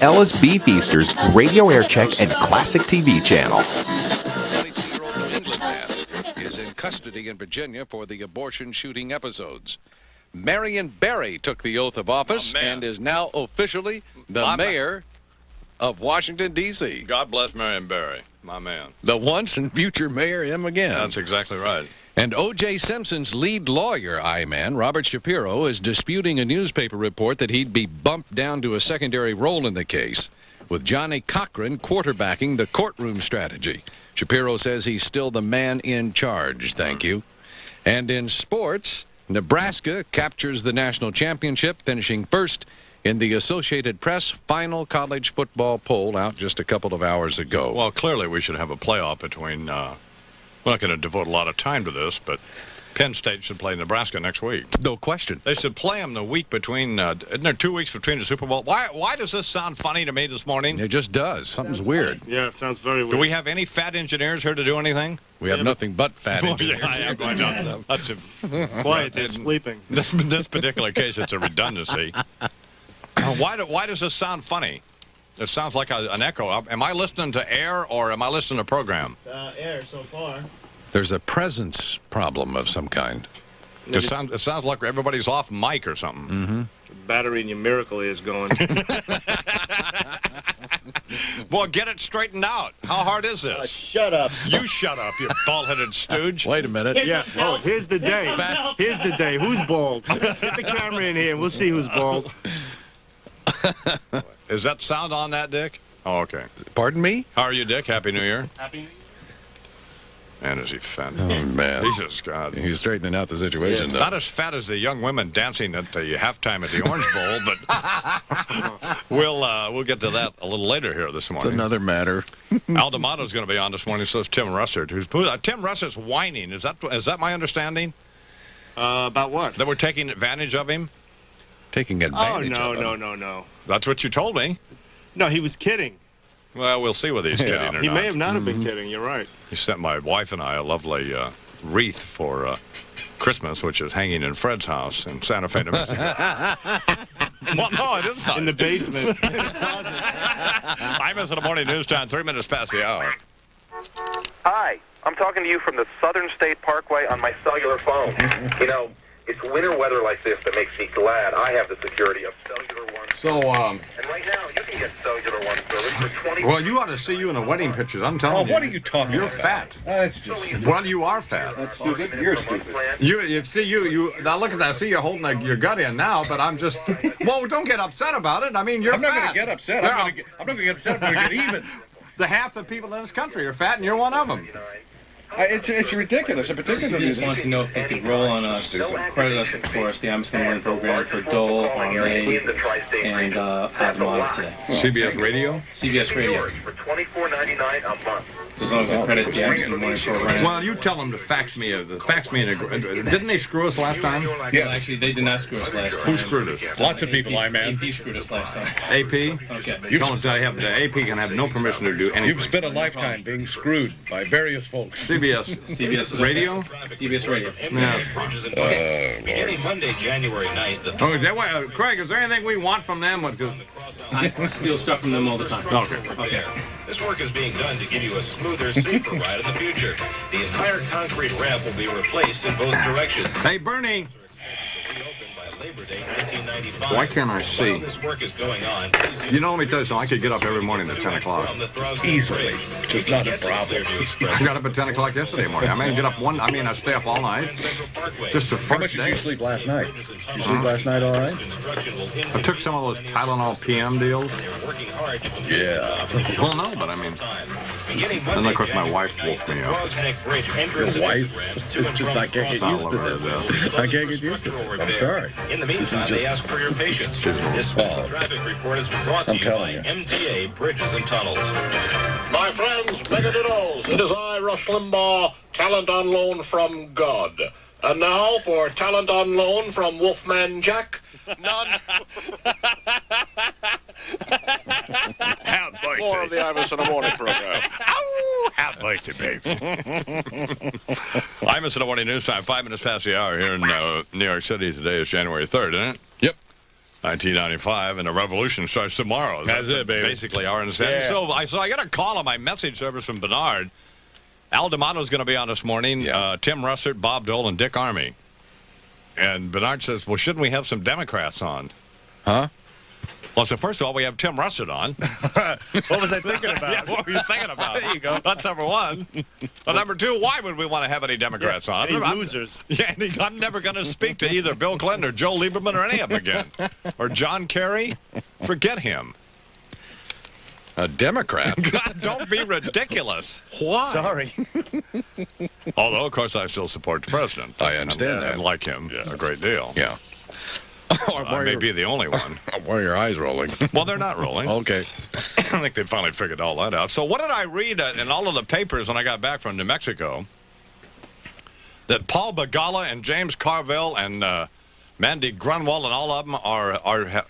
Ellis B. Feaster's Radio Air Check and Classic TV channel. 22-year-old New England man is in custody in Virginia for the abortion shooting episodes. Marion Barry took the oath of office and is now officially the mayor of Washington, D.C. God bless Marion Barry, my man. The once and future mayor, him again. That's exactly right. And O.J. Simpson's lead lawyer, I-Man, Robert Shapiro, is disputing a newspaper report that he'd be bumped down to a secondary role in the case, with Johnny Cochran quarterbacking the courtroom strategy. Shapiro says he's still the man in charge, thank you. And in sports, Nebraska captures the national championship, finishing first in the Associated Press final college football poll out just a couple of hours ago. Well, clearly we should have a playoff between... we're not going to devote a lot of time to this, but Penn State should play Nebraska next week. No question. They should play them the week between, isn't there 2 weeks between the Super Bowl? Why does this sound funny to me this morning? It just does. Something's weird. Yeah, it sounds very weird. Do we have any fat engineers here to do anything? We have nothing but fat engineers. That's quiet. They're sleeping. This particular case, it's a redundancy. Why does this sound funny? It sounds like an echo. Am I listening to air or am I listening to program? Air so far. There's a presence problem of some kind. It sounds like everybody's off mic or something. Mm-hmm. The battery in your Miracle is going. Boy, get it straightened out. How hard is this? Shut up. You shut up, you bald-headed stooge. Wait a minute. Yeah. Oh, here's the day. Here's the day. Who's bald? Get the camera in here and we'll see who's bald. Is that sound on that, Dick? Oh, okay. Pardon me? How are you, Dick? Happy New Year. Happy New Year. Man, is he fat. Oh, man. Jesus, God. He's straightening out the situation, though. Not as fat as the young women dancing at the halftime at the Orange Bowl, but we'll get to that a little later here this morning. It's another matter. Al D'Amato's going to be on this morning, so is Tim Russert. Tim Russert's whining. Is that my understanding? About what? That we're taking advantage of him? Taking advantage of him. No. That's what you told me. No, he was kidding. Well, we'll see whether he's kidding or not. He may have not have been kidding. You're right. He sent my wife and I a lovely wreath for Christmas, which is hanging in Fred's house in Santa Fe, New Mexico. Well, no, it is not. In the basement. In the closet. I'm in the morning news time, 3 minutes past the hour. Hi, I'm talking to you from the Southern State Parkway on my cellular phone. You know, it's winter weather like this that makes me glad I have the security of Cellular One. So, and right now, you can get Cellular One service for $20. Well, you ought to see you in the wedding pictures. I'm telling you. What are you talking You're about? fat. That's just... Well, you are fat. That's stupid. You're stupid. You see, you now look at that. I see you holding your gut in now, but I'm just. Well, don't get upset about it. I mean, you're I'm fat. not going to get upset. I'm not going to get upset. I'm going to get even. The half the people in this country are fat, and you're one of them. It's ridiculous. We just want to know if they could roll on us, credit us, of course, the Imus in the Morning program for Dole, Arne, and Adamov today. CBS Radio? CBS Radio. For $24.99 a month. As long as I credit the Imus in the Morning program. Well, you tell them to fax me. Didn't they screw us last time? Yeah, actually, they did not screw us last time. Who screwed us? Lots of people, man. AP screwed us last time. AP? Okay. You tell them the AP can have no permission to do anything. You've spent a lifetime being screwed by various folks. CBS Radio? CBS Radio. Yeah. Beginning Monday, January 9th. Oh, Craig, is there anything we want from them? I steal stuff from them all the time. Okay. This work is being done to give you a smoother, safer ride in the future. The entire concrete ramp will be replaced in both directions. Hey, Bernie. Labor Day 1995. Why can't I see? While this work is going on, You know, let me tell you something. I could get up every morning at 10 o'clock. Easily, which is not a problem. I got up at 10 o'clock yesterday morning. I stay up all night. Just the How much first did day. you sleep last night? Did you sleep last night all right? I took some of those Tylenol PM deals. Yeah. Well, no, but I mean... And of course my wife woke me up. Your wife? It's just I can't get used to this. I can't get used to it. I'm sorry. In the meantime, they ask for your patience. This special traffic report is brought to you by MTA Bridges and Tunnels. My friends, Megadiddos, it is I, Rush Limbaugh, talent on loan from God. And now for talent on loan from Wolfman Jack, none. More of the Imus in the Morning program. How mercy, baby. Imus in the Morning News Time, 5 minutes past the hour here in New York City. Today is January 3rd, isn't it? Yep. 1995, and the revolution starts tomorrow. That's it, baby. Basically, our understanding. Yeah. So I got a call on my message service from Bernard. Al D'Amato's going to be on this morning. Yeah. Tim Russert, Bob Dole, and Dick Armey. And Bernard says, well, shouldn't we have some Democrats on? Huh? Well, so first of all, we have Tim Russert on. What was I thinking about? Yeah, what were you thinking about? There you go. That's number one. But number two, why would we want to have any Democrats on? Any losers. Yeah, I'm never going to speak to either Bill Clinton or Joe Lieberman or any of them again. Or John Kerry. Forget him. A Democrat? God, don't be ridiculous. Why? Sorry. Although, of course, I still support the president. I understand that. I like him a great deal. Yeah. I may be the only one. Why are your eyes rolling? Well, they're not rolling. Okay. I think they finally figured all that out. So what did I read in all of the papers when I got back from New Mexico? That Paul Begala and James Carville and Mandy Grunwald and all of them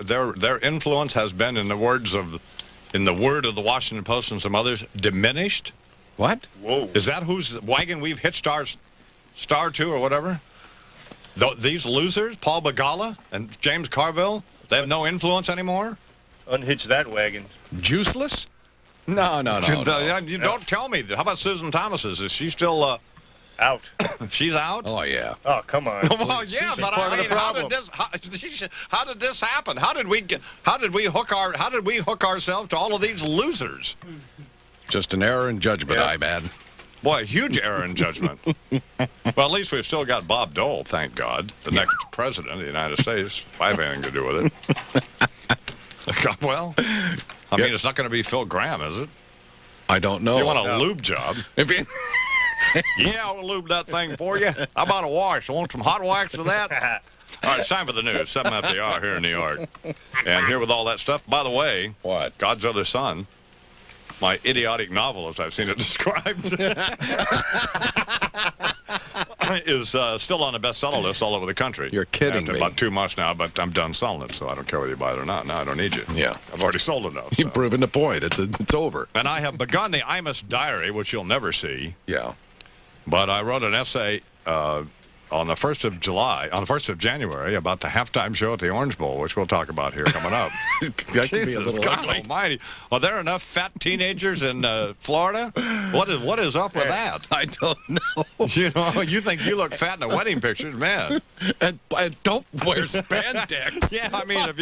their influence has been, in the word of the Washington Post and some others, diminished. What? Whoa. Is that whose wagon we've hitched our star to or whatever? These losers, Paul Begala and James Carville, they have no influence anymore? Unhitch that wagon. Juiceless? No. You don't tell me. How about Susan Thomas's? Is she still Out. she's out? Oh, yeah. Oh, come on. Well, yeah, She's but part of the how problem. did this happen? How did we hook ourselves to all of these losers? Just an error in judgment, Yeah. I man. Boy, a huge error in judgment. Well, at least we've still got Bob Dole, thank God, the next president of the United States. I have anything to do with it. Well, I mean, it's not going to be Phil Graham, is it? I don't know. You want a lube job? If you... Yeah, I'll lube that thing for you. How about a wash? Want some hot wax for that? All right, it's time for the news. 7 after the hour here in New York. And here with all that stuff, by the way, What? God's Other Son, my idiotic novel, as I've seen it described, is still on the bestseller list all over the country. You're kidding After me. about 2 months now, but I'm done selling it, so I don't care whether you buy it or not. No, I don't need you. Yeah. I've already sold enough. You've So. proven the point. It's over. And I have begun the Imus Diary, which you'll never see. Yeah. But I wrote an essay on the 1st of January, about the halftime show at the Orange Bowl, which we'll talk about here coming up. That could be a Jesus little God ugly. Almighty! Are there enough fat teenagers in Florida? What is up with that? I don't know. You know, you think you look fat in the wedding pictures, man? And don't wear spandex. Yeah, I mean, if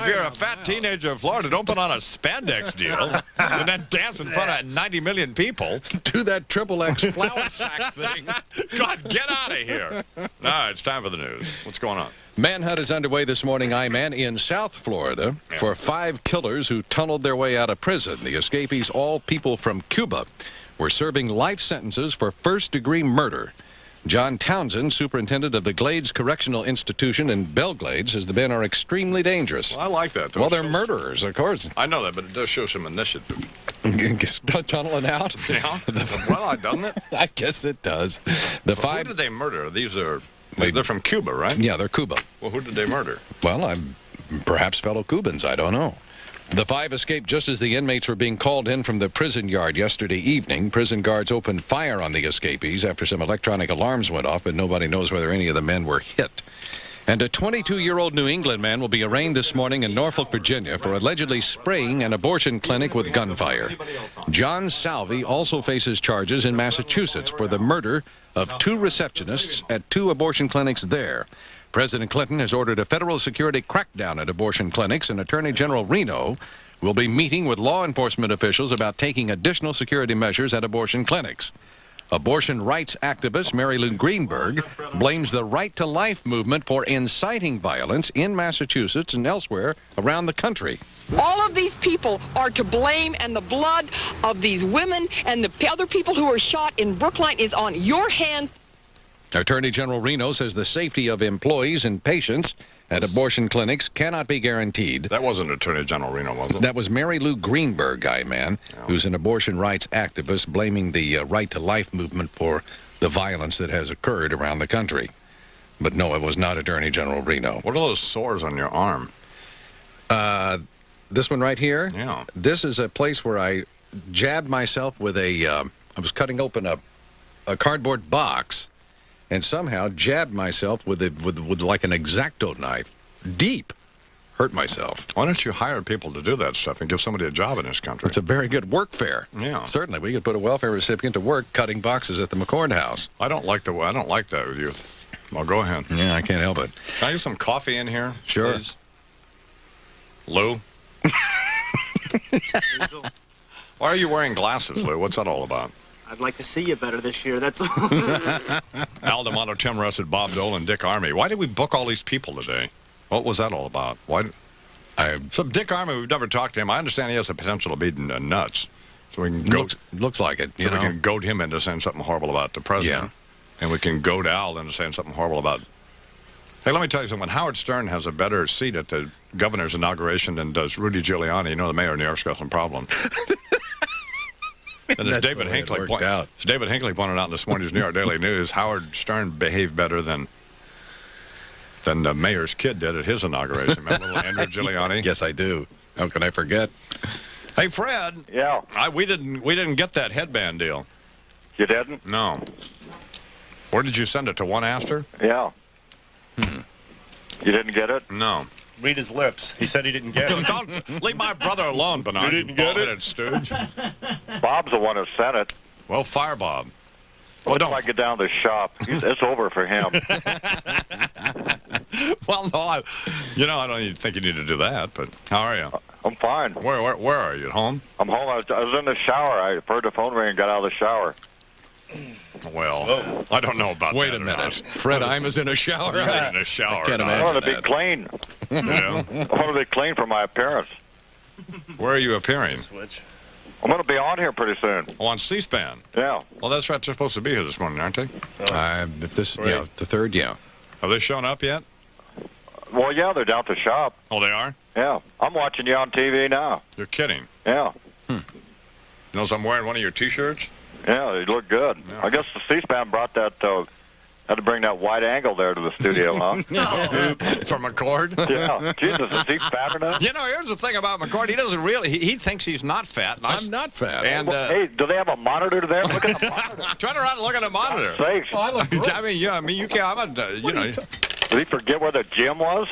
you're a fat teenager in Florida, don't put on a spandex deal and then dance in front of 90 million people. Do that XXX flour sack thing. God, get out of here! All right, it's time for the news. What's going on? Manhunt is underway this morning, I-Man, in South Florida for 5 killers who tunneled their way out of prison. The escapees, all people from Cuba, were serving life sentences for first-degree murder. John Townsend, superintendent of the Glades Correctional Institution in Belglade, says the men are extremely dangerous. Well, I like that. Well, they're murderers, of course. I know that, but it does show some initiative. Tunneling out? Yeah. Well, doesn't it? I guess it does. The Who 5... did they murder? They're from Cuba, right? Yeah, they're Cuba. Well, who did they murder? Well, perhaps fellow Cubans, I don't know. The 5 escaped just as the inmates were being called in from the prison yard yesterday evening. Prison guards opened fire on the escapees after some electronic alarms went off, but nobody knows whether any of the men were hit. And a 22-year-old New England man will be arraigned this morning in Norfolk, Virginia, for allegedly spraying an abortion clinic with gunfire. John Salvi also faces charges in Massachusetts for the murder of 2 receptionists at 2 abortion clinics there. President Clinton has ordered a federal security crackdown at abortion clinics, and Attorney General Reno will be meeting with law enforcement officials about taking additional security measures at abortion clinics. Abortion rights activist Mary Lou Greenberg blames the Right to Life movement for inciting violence in Massachusetts and elsewhere around the country. All of these people are to blame, and the blood of these women and the other people who were shot in Brookline is on your hands. Attorney General Reno says the safety of employees and patients at abortion clinics cannot be guaranteed. That wasn't Attorney General Reno, was it? That was Mary Lou Greenberg, who's an abortion rights activist, blaming the Right to Life movement for the violence that has occurred around the country. But no, it was not Attorney General Reno. What are those sores on your arm? This one right here? Yeah. This is a place where I jabbed myself with I was cutting open a cardboard box, and somehow jabbed myself with like an X-Acto knife, deep. hurt myself. Why don't you hire people to do that stuff and give somebody a job in this country? It's a very good work fair. Yeah. Certainly, we could put a welfare recipient to work cutting boxes at the McCord House. I don't like that with youth. Well, go ahead. Yeah, I can't help it. Can I get some coffee in here? Sure. Please? Lou? Why are you wearing glasses, Lou? What's that all about? I'd like to see you better this year, that's all. Al D'Amato, Tim Russett, Bob Dole, and Dick Armey. Why did we book all these people today? What was that all about? So Dick Armey, we've never talked to him. I understand he has the potential to be nuts. So we can looks like it. So we can goad him into saying something horrible about the president. Yeah. And we can goad Al into saying something horrible about... Hey, let me tell you something. When Howard Stern has a better seat at the governor's inauguration than does Rudy Giuliani, you know the mayor of New York's got some problems. And as David Hinckley pointed out in this morning's New York Daily News, Howard Stern behaved better than the mayor's kid did at his inauguration. Remember little Andrew Giuliani? Yes, I do. How can I forget? Hey, Fred. Yeah. We didn't get that headband deal. You didn't? No. Where did you send it to? One Astor? Yeah. You didn't get it? No. Read his lips. He said he didn't get it. Don't leave my brother alone, Bernard. You didn't get it? Stooge. Bob's the one who sent it. Well, fire Bob. Well, don't I get down to the shop. It's over for him. Well, no, I don't even think you need to do that, but how are you? I'm fine. Where are you? At home? I'm home. I was in the shower. I heard the phone ring and got out of the shower. Well, I don't know about that. Wait a minute. Fred Imus in a shower? In a shower. I can't I imagine want to be that. clean. Yeah. I want to be clean for my appearance. Where are you appearing? Switch. I'm going to be on here pretty soon. Oh, on C-SPAN. Yeah. Well, that's right. They're supposed to be here this morning, aren't they? If this, Right. the third, yeah. Have they shown up yet? Well, yeah, they're down at the shop. Oh, they are? Yeah. I'm watching you on TV now. You're kidding. Yeah. Notice I'm wearing one of your T-shirts? Yeah, they look good. Yeah. I guess the C-SPAN brought that, had to bring that wide angle there to the studio, huh? From McCord? Yeah. Jesus, is he fat enough? You know, here's the thing about McCord. He doesn't really, he thinks he's not fat. I'm not fat. And, Hey, do they have a monitor there? Look at the monitor. turn around and look at the monitor. Sakes. I mean, you can't, I'm a, you know. Did he forget where the gym was?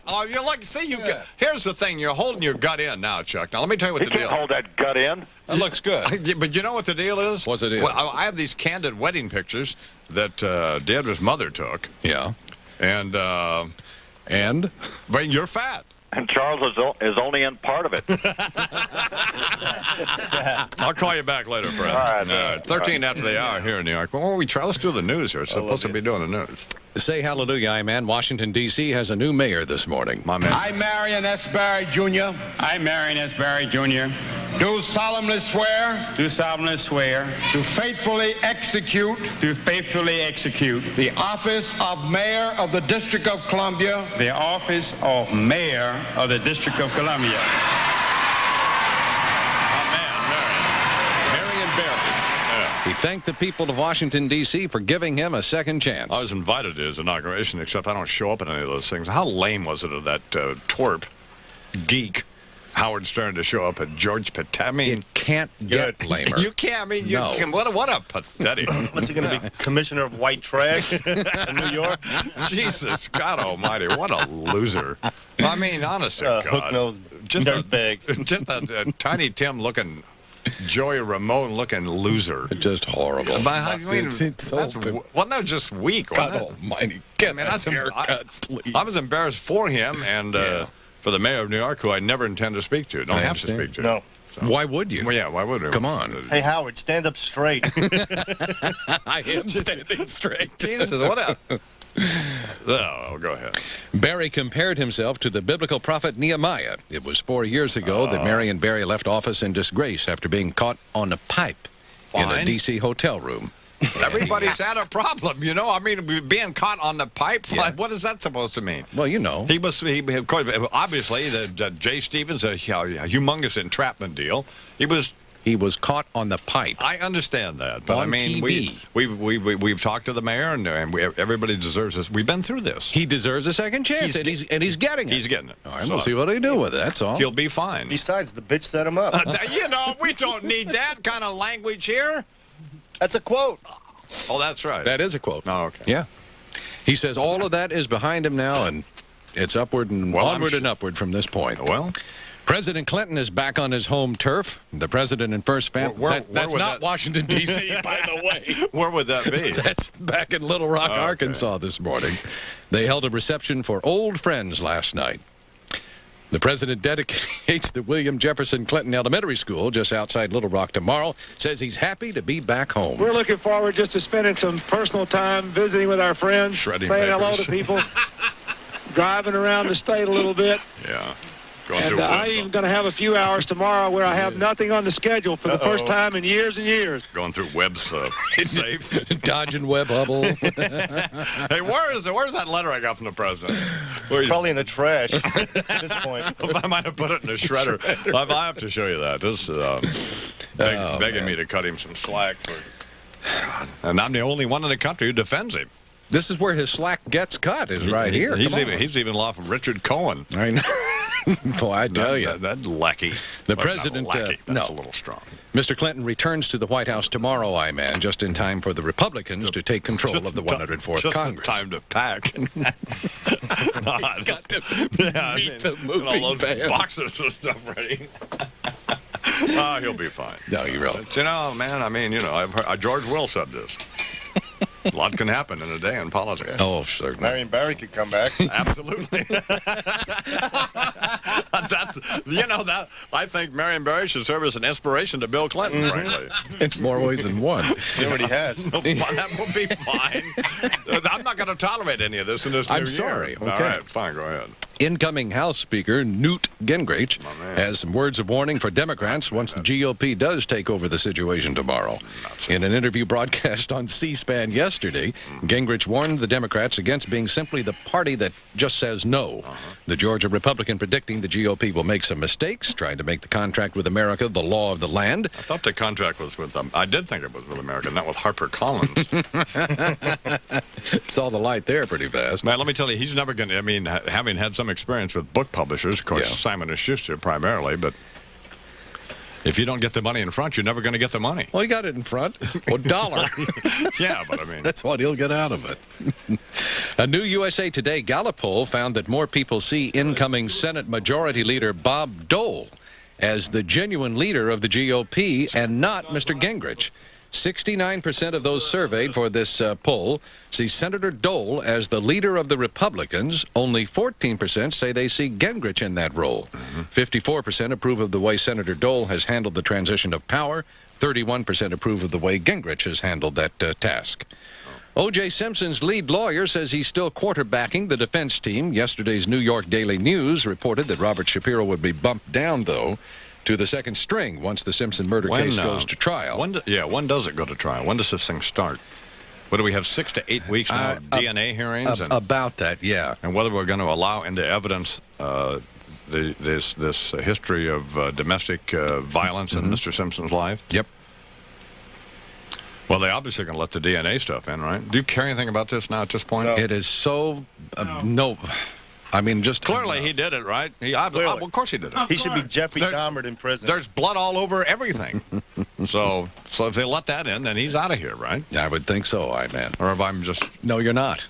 Oh, you look, see, here's the thing. You're holding your gut in now, Chuck. Now, let me tell you what He the can't deal hold that gut in. It looks good. But you know what the deal is? What's the deal? Well, I have these candid wedding pictures that Deidre's mother took. Yeah. And? But you're fat. And Charles is only in part of it. I'll call you back later, Fred. All right. 13 after the hour here in New York. Well, why don't we try? Let's do the news here. It's supposed to be doing the news. Say hallelujah, I man. Washington, D.C. has a new mayor this morning. My man. I, Marion S. Barry, Jr. I, Marion S. Barry, Jr. Do solemnly swear. Do solemnly swear. To faithfully execute. To faithfully execute. The office of Mayor of the District of Columbia. The office of Mayor of the District of Columbia. He thanked the people of Washington, D.C. for giving him a second chance. I was invited to his inauguration, except I don't show up at any of those things. How lame was it of that twerp geek, Howard Stern, to show up at George Patton? I mean, it can't get lamer. You can't. I mean, you can. What a pathetic. What's he going to be? Commissioner of white trash in New York? Jesus, God almighty, what a loser. I mean, honest to God. Hook-nosed just dirtbag. Just a Tiny Tim looking, Joey Ramone looking loser. Just horrible. Wasn't that just weak? God almighty. Get a haircut, please. I was embarrassed for him and for the mayor of New York, who I never intend to speak to. Don't have to speak to. No. So. Why would you? Well, yeah, why would you? Come on. Hey, Howard, stand up straight. I am standing straight. Jesus, what a... Oh, go ahead. Barry compared himself to the biblical prophet Nehemiah. It was 4 years ago that Marion Barry left office in disgrace after being caught on a pipe in a D.C. hotel room. Everybody's had a problem, you know. I mean, being caught on the pipe, what is that supposed to mean? Well, you know. He obviously, Jay Stevens, a humongous entrapment deal. He was caught on the pipe. I understand that, but on I mean, TV. we've talked to the mayor, and everybody deserves this. We've been through this. He deserves a second chance, and he's getting it. He's getting it. All right, we'll see what he do with it. That's all. He'll be fine. Besides, the bitch set him up. You know, we don't need that kind of language here. That's a quote. Oh, that's right. That is a quote. Oh, okay. Yeah. He says all of that is behind him now, and It's upward and onward and upward from this point. Well, President Clinton is back on his home turf. The president and first family. That's not Washington, D.C., by the way. Where would that be? That's back in Little Rock, Arkansas this morning. They held a reception for old friends last night. The president dedicates the William Jefferson Clinton Elementary School just outside Little Rock tomorrow. Says he's happy to be back home. We're looking forward just to spending some personal time visiting with our friends, saying hello to people, driving around the state a little bit. Yeah. And I'm even going to have a few hours tomorrow where I have nothing on the schedule for the first time in years and years. Going through web safe. Dodging web hubble. Hey, where's that letter I got from the president? Probably in the trash at this point. I might have put it in the shredder. I have to show you that. This is begging me to cut him some slack. And I'm the only one in the country who defends him. This is where his slack gets cut, is right here. He's even off of Richard Cohen. I know. Boy, I tell you. That's lackey. The president, that's a little strong. Mr. Clinton returns to the White House tomorrow, I-Man, just in time for the Republicans to take control of the 104th Congress. Time to pack. He's got to meet the movie all those van. Boxes and stuff ready. He'll be fine. No, you really. You know, man, I mean, I've heard, George Will said this. A lot can happen in a day in politics. Oh, certainly. Marion Barry could come back. Absolutely. I think Marion Barry should serve as an inspiration to Bill Clinton, frankly. In more ways than one. You know what he has. That will be fine. I'm not going to tolerate any of this in this new year. I'm sorry. Okay. All right, fine, go ahead. Incoming House Speaker Newt Gingrich has some words of warning for Democrats once the GOP does take over the situation tomorrow. In an interview broadcast on C-SPAN yesterday, Gingrich warned the Democrats against being simply the party that just says no. The Georgia Republican predicting the GOP will make some mistakes, trying to make the contract with America the law of the land. I thought the contract was with them. I did think it was with America, not with HarperCollins. Saw the light there pretty fast. Man, let me tell you, he's never going to, having had some experience with book publishers, of course, Simon & Schuster primarily, but if you don't get the money in front, you're never going to get the money. Well, he got it in front. Well, dollar. Yeah, but I mean. That's what he'll get out of it. A new USA Today Gallup poll found that more people see incoming Senate Majority Leader Bob Dole as the genuine leader of the GOP and not Mr. Gingrich. 69% of those surveyed for this poll see Senator Dole as the leader of the Republicans. Only 14% say they see Gingrich in that role. 54% approve of the way Senator Dole has handled the transition of power. 31% approve of the way Gingrich has handled that task. O.J. Simpson's lead lawyer says he's still quarterbacking the defense team. Yesterday's New York Daily News reported that Robert Shapiro would be bumped down, though, to the second string once the Simpson murder case goes to trial. When does it go to trial? When does this thing start? What do we have, 6 to 8 weeks now of DNA hearings? About that, yeah. And whether we're going to allow into evidence this history of domestic violence in Mr. Simpson's life? Yep. Well, they obviously going to let the DNA stuff in, right? Do you care anything about this now at this point? No. It is so... no. I mean, just... Clearly he did it, right? Of course he did it. He should be Jeffrey Dahmer in prison. There's blood all over everything. so if they let that in, then he's out of here, right? I would think so, man. Or if I'm just... No, you're not.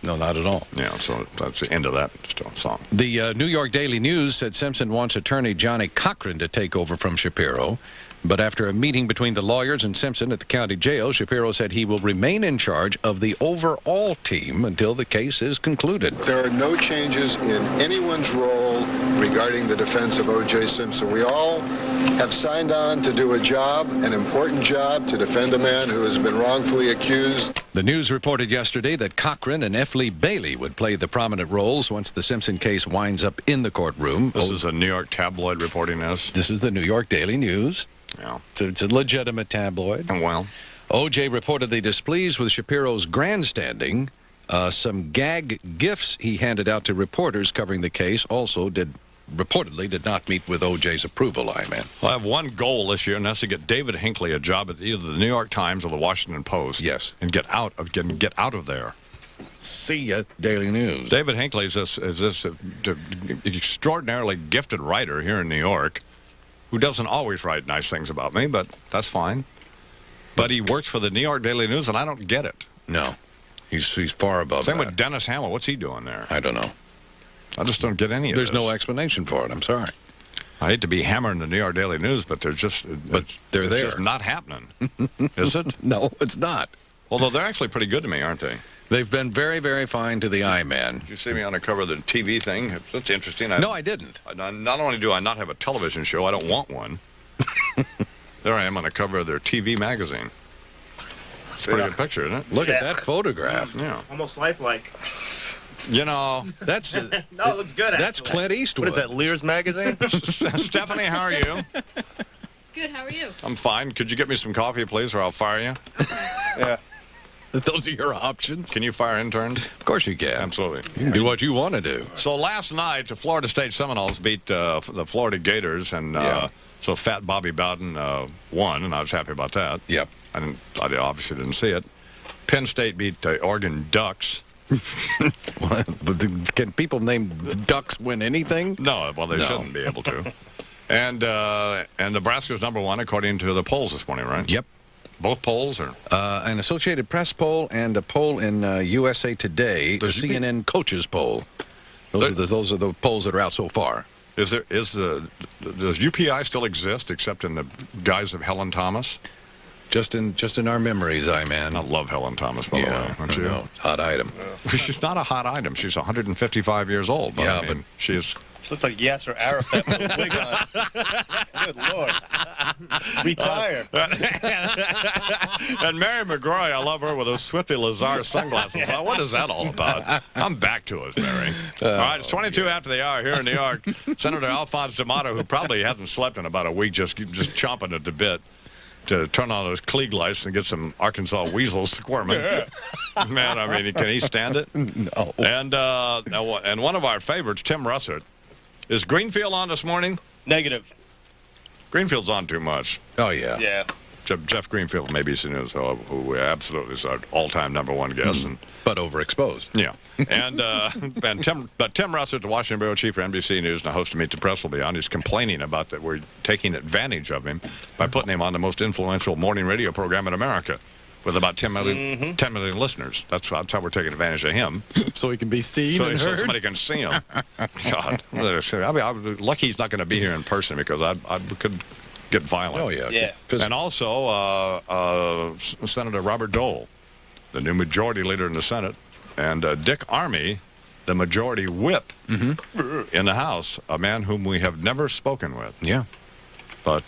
No, not at all. Yeah, so that's the end of that song. The New York Daily News said Simpson wants attorney Johnny Cochran to take over from Shapiro. But after a meeting between the lawyers and Simpson at the county jail, Shapiro said he will remain in charge of the overall team until the case is concluded. There are no changes in anyone's role regarding the defense of O.J. Simpson. We all have signed on to do a job, an important job, to defend a man who has been wrongfully accused. The News reported yesterday that Cochran and F. Lee Bailey would play the prominent roles once the Simpson case winds up in the courtroom. This is a New York tabloid reporting this. This is the New York Daily News. Yeah. It's a legitimate tabloid. Well, O.J. reportedly displeased with Shapiro's grandstanding. Some gag gifts he handed out to reporters covering the case also reportedly did not meet with O.J.'s approval, man. Well, I have one goal this year, and that's to get David Hinckley a job at either the New York Times or the Washington Post. Yes. And get out of there. See ya, Daily News. David Hinckley is this extraordinarily gifted writer here in New York, who doesn't always write nice things about me, but that's fine. But he works for the New York Daily News, and I don't get it. No. He's far above Same that. with Dennis Hamill. What's he doing there? I don't know. I just don't get any of There's this. no explanation for it. I'm sorry. I hate to be hammering the New York Daily News, but they're there. It's just not happening. Is it? No, it's not. Although they're actually pretty good to me, aren't they? They've been very, very fine to the I-Man. Did you see me on the cover of the TV thing? That's interesting. No, I didn't. Not only do I not have a television show, I don't want one. There I am on the cover of their TV magazine. It's a pretty good picture, isn't it? Look at that photograph. Yeah. Almost lifelike. You know, that's no, it looks good. That's actually. Clint Eastwood. What is that, Lear's magazine? Stephanie, how are you? Good. How are you? I'm fine. Could you get me some coffee, please, or I'll fire you? Yeah. Those are your options. Can you fire interns? Of course you can. Absolutely. You can do what you want to do. So last night, the Florida State Seminoles beat the Florida Gators, and so Fat Bobby Bowden won, and I was happy about that. Yep. I obviously didn't see it. Penn State beat the Oregon Ducks. Can people named Ducks win anything? No, well, they shouldn't be able to. And Nebraska's #1 according to the polls this morning, right? Yep. Both polls, or an Associated Press poll and a poll in USA Today, the CNN coaches poll. Those are the polls that are out so far. Does UPI still exist except in the guise of Helen Thomas? Just in our memories, man. I love Helen Thomas, by the way. Don't you? Hot item. She's not a hot item. She's 155 years old. But but she is. She looks like Yasser Arafat with a wig on. Good Lord. Retire. And Mary McGrory, I love her with those Swifty Lazar sunglasses. Well, what is that all about? I'm back to us, Mary. All right, it's 22 after the hour here in New York. Senator Alphonse D'Amato, who probably hasn't slept in about a week, just chomping at the bit to turn on those Klieg lights and get some Arkansas weasels squirming. Man, I mean, can he stand it? No. And one of our favorites, Tim Russert. Is Greenfield on this morning? Negative. Greenfield's on too much. Oh, yeah. Yeah. Jeff Greenfield, maybe News, who absolutely is our all-time #1 guest. But overexposed. Yeah. And Tim Russert, the Washington Bureau Chief for NBC News and a host of Meet the Press will be on. He's complaining about that we're taking advantage of him by putting him on the most influential morning radio program in America with about 10 million listeners. That's how we're taking advantage of him. So he can be seen and So heard? somebody can see him. God. I'm lucky he's not going to be here in person because I could get violent. Oh, yeah. And also Senator Robert Dole, the new majority leader in the Senate, and Dick Armey, the majority whip in the House, a man whom we have never spoken with. Yeah. But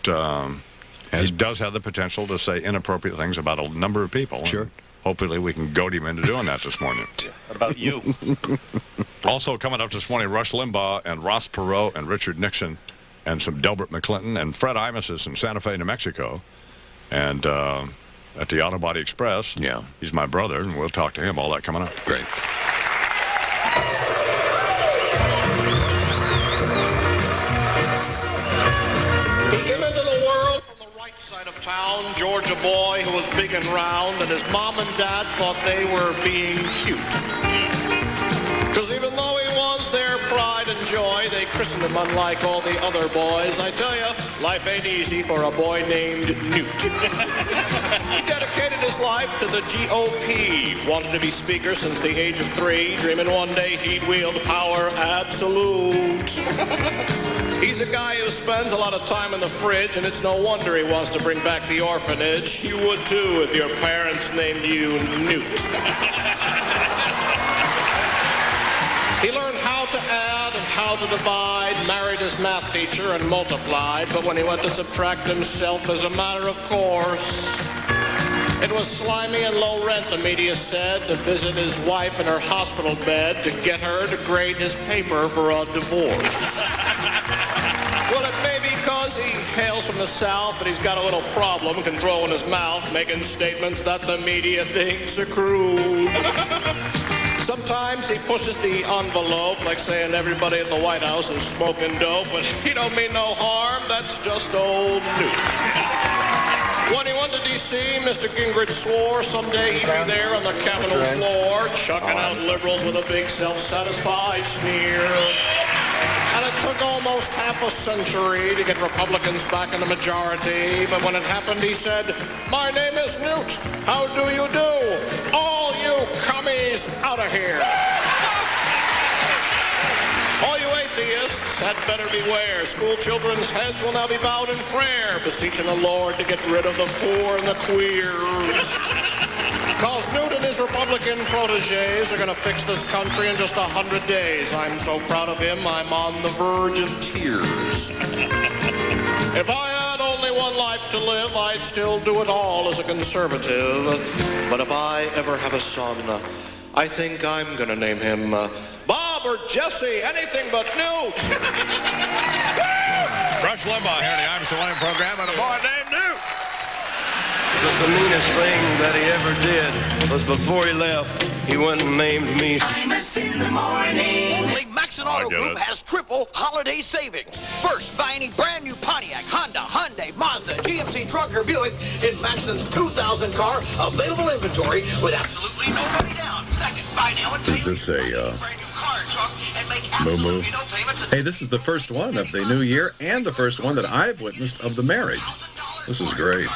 he does have the potential to say inappropriate things about a number of people. Sure. Hopefully we can goad him into doing that this morning. What about you? Also coming up this morning, Rush Limbaugh and Ross Perot and Richard Nixon and some Delbert McClinton and Fred Imus is in Santa Fe, New Mexico. And at the Auto Body Express. Yeah. He's my brother, and we'll talk to him. All that coming up. Great. He came into the world from the right side of town, Georgia boy who was big and round, and his mom and dad thought they were being cute. Because even though he was their pride and joy, they christened him unlike all the other boys. I tell you, life ain't easy for a boy named Newt. He dedicated his life to the GOP, wanted to be speaker since the age of 3, dreaming one day he'd wield power absolute. He's a guy who spends a lot of time in the fridge, and it's no wonder he wants to bring back the orphanage. You would too if your parents named you Newt. He learned how to add and how to divide, married his math teacher and multiplied, but when he went to subtract himself as a matter of course, it was slimy and low rent, the media said, to visit his wife in her hospital bed to get her to grade his paper for a divorce. Well, it may be because he hails from the South, but he's got a little problem controlling his mouth, making statements that the media thinks are crude. Sometimes he pushes the envelope, like saying everybody at the White House is smoking dope, but he don't mean no harm, that's just old Newt. When he went to D.C., Mr. Gingrich swore someday he'd be there on the Capitol floor, chucking out liberals with a big self-satisfied sneer. And it took almost half a century to get Republicans back in the majority. But when it happened, he said, "My name is Newt. How do you do? All you commies out of here." had better beware. School children's heads will now be bowed in prayer, beseeching the Lord to get rid of the poor and the queers. Because Newt and his Republican protégés are going to fix this country in just 100 days. I'm so proud of him, I'm on the verge of tears. If I had only one life to live, I'd still do it all as a conservative. But if I ever have a son, I think I'm going to name him Bob or Jesse, anything but Newt. Rush Limbaugh here in the Imus and Williams program, and a boy named Newt. But the meanest thing that he ever did was before he left, he went and named me Imus in the morning. Only Maxon Auto Group has triple holiday savings. First, buy any brand new Pontiac, Honda, Hyundai, Mazda, GMC truck or Buick in Maxon's 2000 car available inventory with absolutely no money down. Second, buy now and pay. Is this a moo-moo? Hey, this is the first one of the new year and the first one that I've witnessed of the marriage. This is great.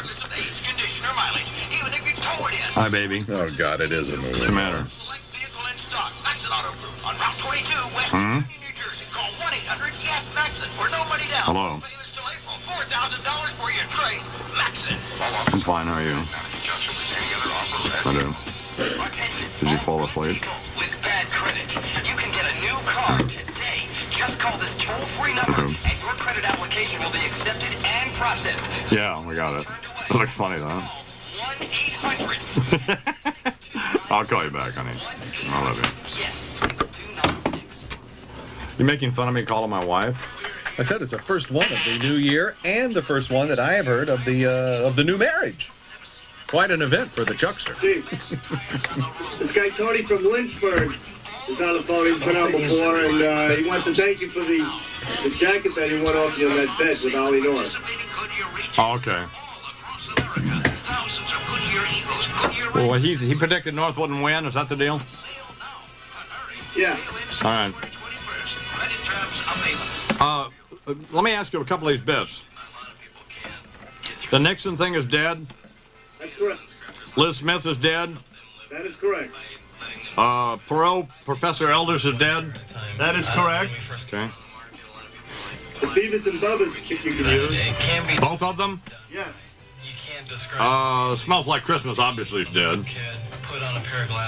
Hi, baby. Oh, God, it is a movie. What's the matter? Hello. $4,000 for your trade. Maxon. I'm fine. How are you? I do. Did you fall asleep? With bad credit, you can get a new car today. Just call this toll-free number, and your credit application will be accepted and processed. Yeah, we got it. It looks funny, though. 1-800. I'll call you back, honey. I love you. You making fun of me calling my wife? I said it's the first one of the new year and the first one that I have heard of the new marriage. Quite an event for the Chuckster. This guy Tony from Lynchburg is on the phone. He's been on before, and he wants to thank you for the jacket that he went off you in that bed with Ollie North. Oh, okay. Well, he predicted North wouldn't win. Is that the deal? Yeah. All right. Let me ask you a couple of these bits. The Nixon thing is dead. That's correct. Liz Smith is dead. That is correct. Perot, Professor Elders is dead. That is correct. Okay. The Beavis and Bubba's you can use. Both of them? Yes. Smells Like Christmas obviously is dead.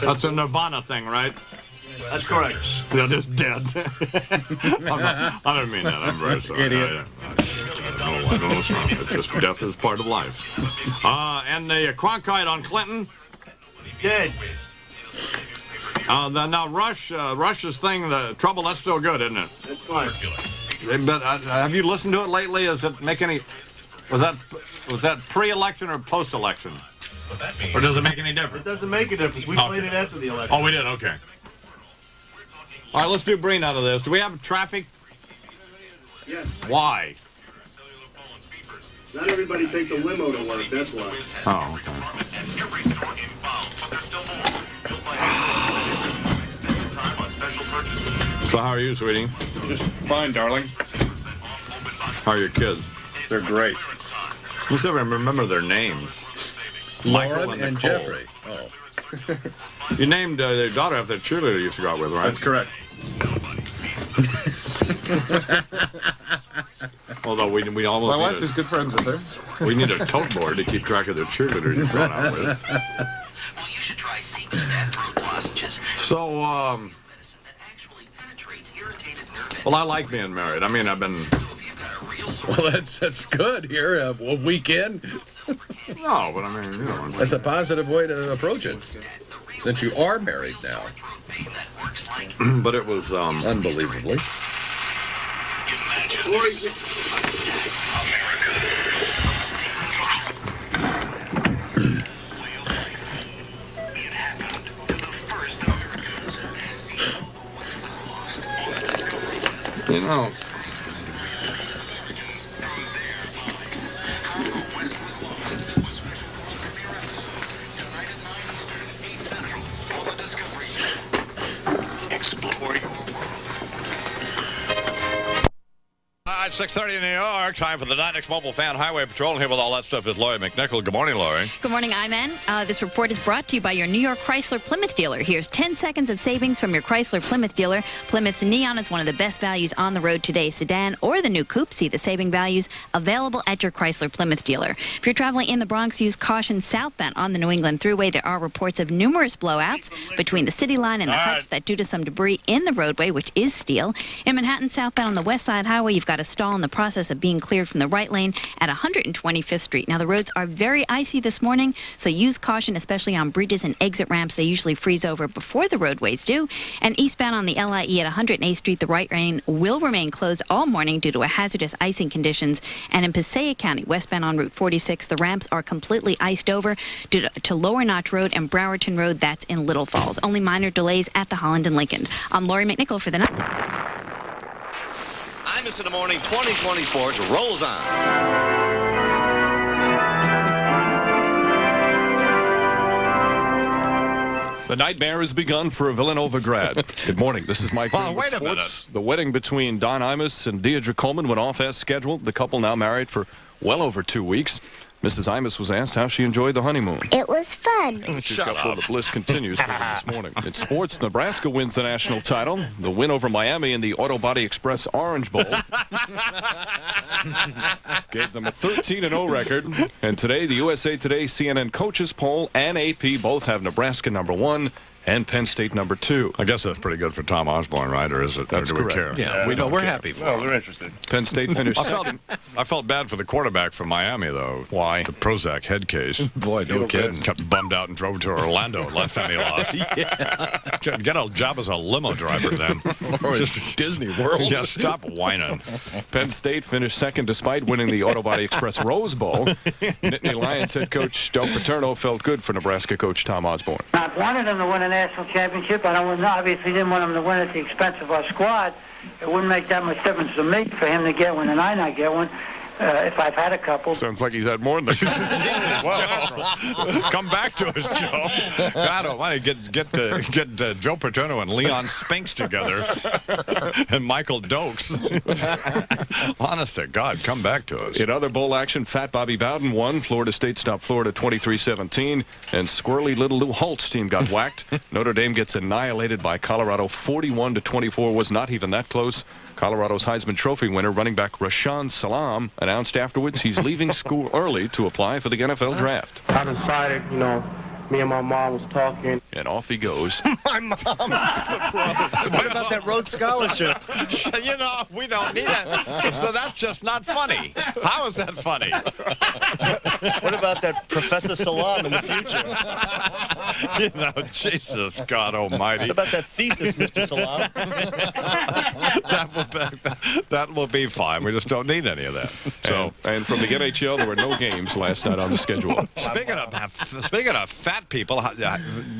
That's a Nirvana thing, right? That's correct. That is dead. I don't mean that. I'm very sorry. Idiot. I don't know what's wrong. It's just death is part of life. And the Cronkite on Clinton. Dead. Now Rush's thing, the trouble, that's still good, isn't it? That's fine. But have you listened to it lately? Does it make any? Was that pre-election or post-election? Or does it make any difference? It doesn't make a difference. We played it after the election. Oh, we did. Okay. All right, let's do Breen out of this. Do we have traffic? Yes. Why? Not everybody takes a limo to work, that's why. Oh, okay. So how are you, sweetie? Just fine, darling. How are your kids? They're great. You still remember their names. Lauren Michael and Nicole. Jeffrey. Oh. You named their daughter after the cheerleader you used to go out with, right? That's correct. Although we almost My need wife is good friends with her. We need a tote board to keep track of the cheerleaders you've gone out with. Well, you should try Sequestat throat lozenges. So, well, I like being married. I mean, I've been... Well, that's good here. A weekend. No, but I mean, you know... That's a positive way to approach it. Since you are married now. But it was, unbelievably. You know... It's 6:30 in New York. Time for the Dynex Mobile Fan Highway Patrol. And here with all that stuff is Lori McNichol. Good morning, Lori. Good morning, Iman. This report is brought to you by your New York Chrysler Plymouth dealer. Here's 10 seconds of savings from your Chrysler Plymouth dealer. Plymouth's Neon is one of the best values on the road today. Sedan or the new coupe, see the saving values available at your Chrysler Plymouth dealer. If you're traveling in the Bronx, use caution southbound on the New England Thruway. There are reports of numerous blowouts between the city line and the Heights that due to some debris in the roadway, which is steel. In Manhattan, southbound on the West Side Highway, you've got a stall in the process of being cleared from the right lane at 125th Street. Now, the roads are very icy this morning, so use caution, especially on bridges and exit ramps. They usually freeze over before the roadways do. And eastbound on the LIE at 108th Street, the right lane will remain closed all morning due to a hazardous icing conditions. And in Passaic County, westbound on Route 46, the ramps are completely iced over due to Lower Notch Road and Browerton Road. That's in Little Falls. Only minor delays at the Holland and Lincoln. I'm Lori McNichol for the night. Imus in the Morning 2020 Sports rolls on. The nightmare has begun for a Villanova grad. Good morning. This is Mike. Wait a minute. The wedding between Don Imus and Deidre Coleman went off as scheduled. The couple now married for well over 2 weeks. Mrs. Imus was asked how she enjoyed the honeymoon. It was fun. Well, the bliss continues for them this morning. In sports, Nebraska wins the national title. The win over Miami in the Auto Body Express Orange Bowl gave them a 13-0 record. And today, the USA Today CNN Coaches Poll and AP both have Nebraska #1 and Penn State #2. I guess that's pretty good for Tom Osborne, right? Or is it? That's or do correct. we care? Yeah, we know. We're happy for we're interested. Penn State finished I felt bad for the quarterback from Miami, though. Why? The Prozac head case. Boy, no kidding. Kept bummed out and drove to Orlando last time he lost. Yeah. Get a job as a limo driver then. Or just Disney World. Yeah, stop whining. Penn State finished second despite winning the Auto Body Express Rose Bowl. Nittany Lions head coach Del Paterno felt good for Nebraska coach Tom Osborne. I wanted them to win a national championship, and I obviously didn't want them to win at the expense of our squad. It wouldn't make that much difference to me for him to get one and I not get one. If I've had a couple. Sounds like he's had more than Come back to us, Joe. God almighty, get Joe Paterno and Leon Spinks together and Michael Dokes. Honest to God, come back to us. In other bowl action, Fat Bobby Bowden won. Florida State stopped Florida 23-17, and squirrely little Lou Holt's team got whacked. Notre Dame gets annihilated by Colorado 41-24. Was not even that close. Colorado's Heisman Trophy winner, running back Rashaan Salam, announced afterwards he's leaving school early to apply for the NFL draft. I decided, me and my mom was talking. And off he goes. My mom's surprised. What about that Rhodes Scholarship? We don't need it. So that's just not funny. How is that funny? What about that Professor Salam in the future? Jesus God almighty. What about that thesis, Mr. Salam? that will be fine. We just don't need any of that. So, and from the NHL, there were no games last night on the schedule. Speaking of fat people,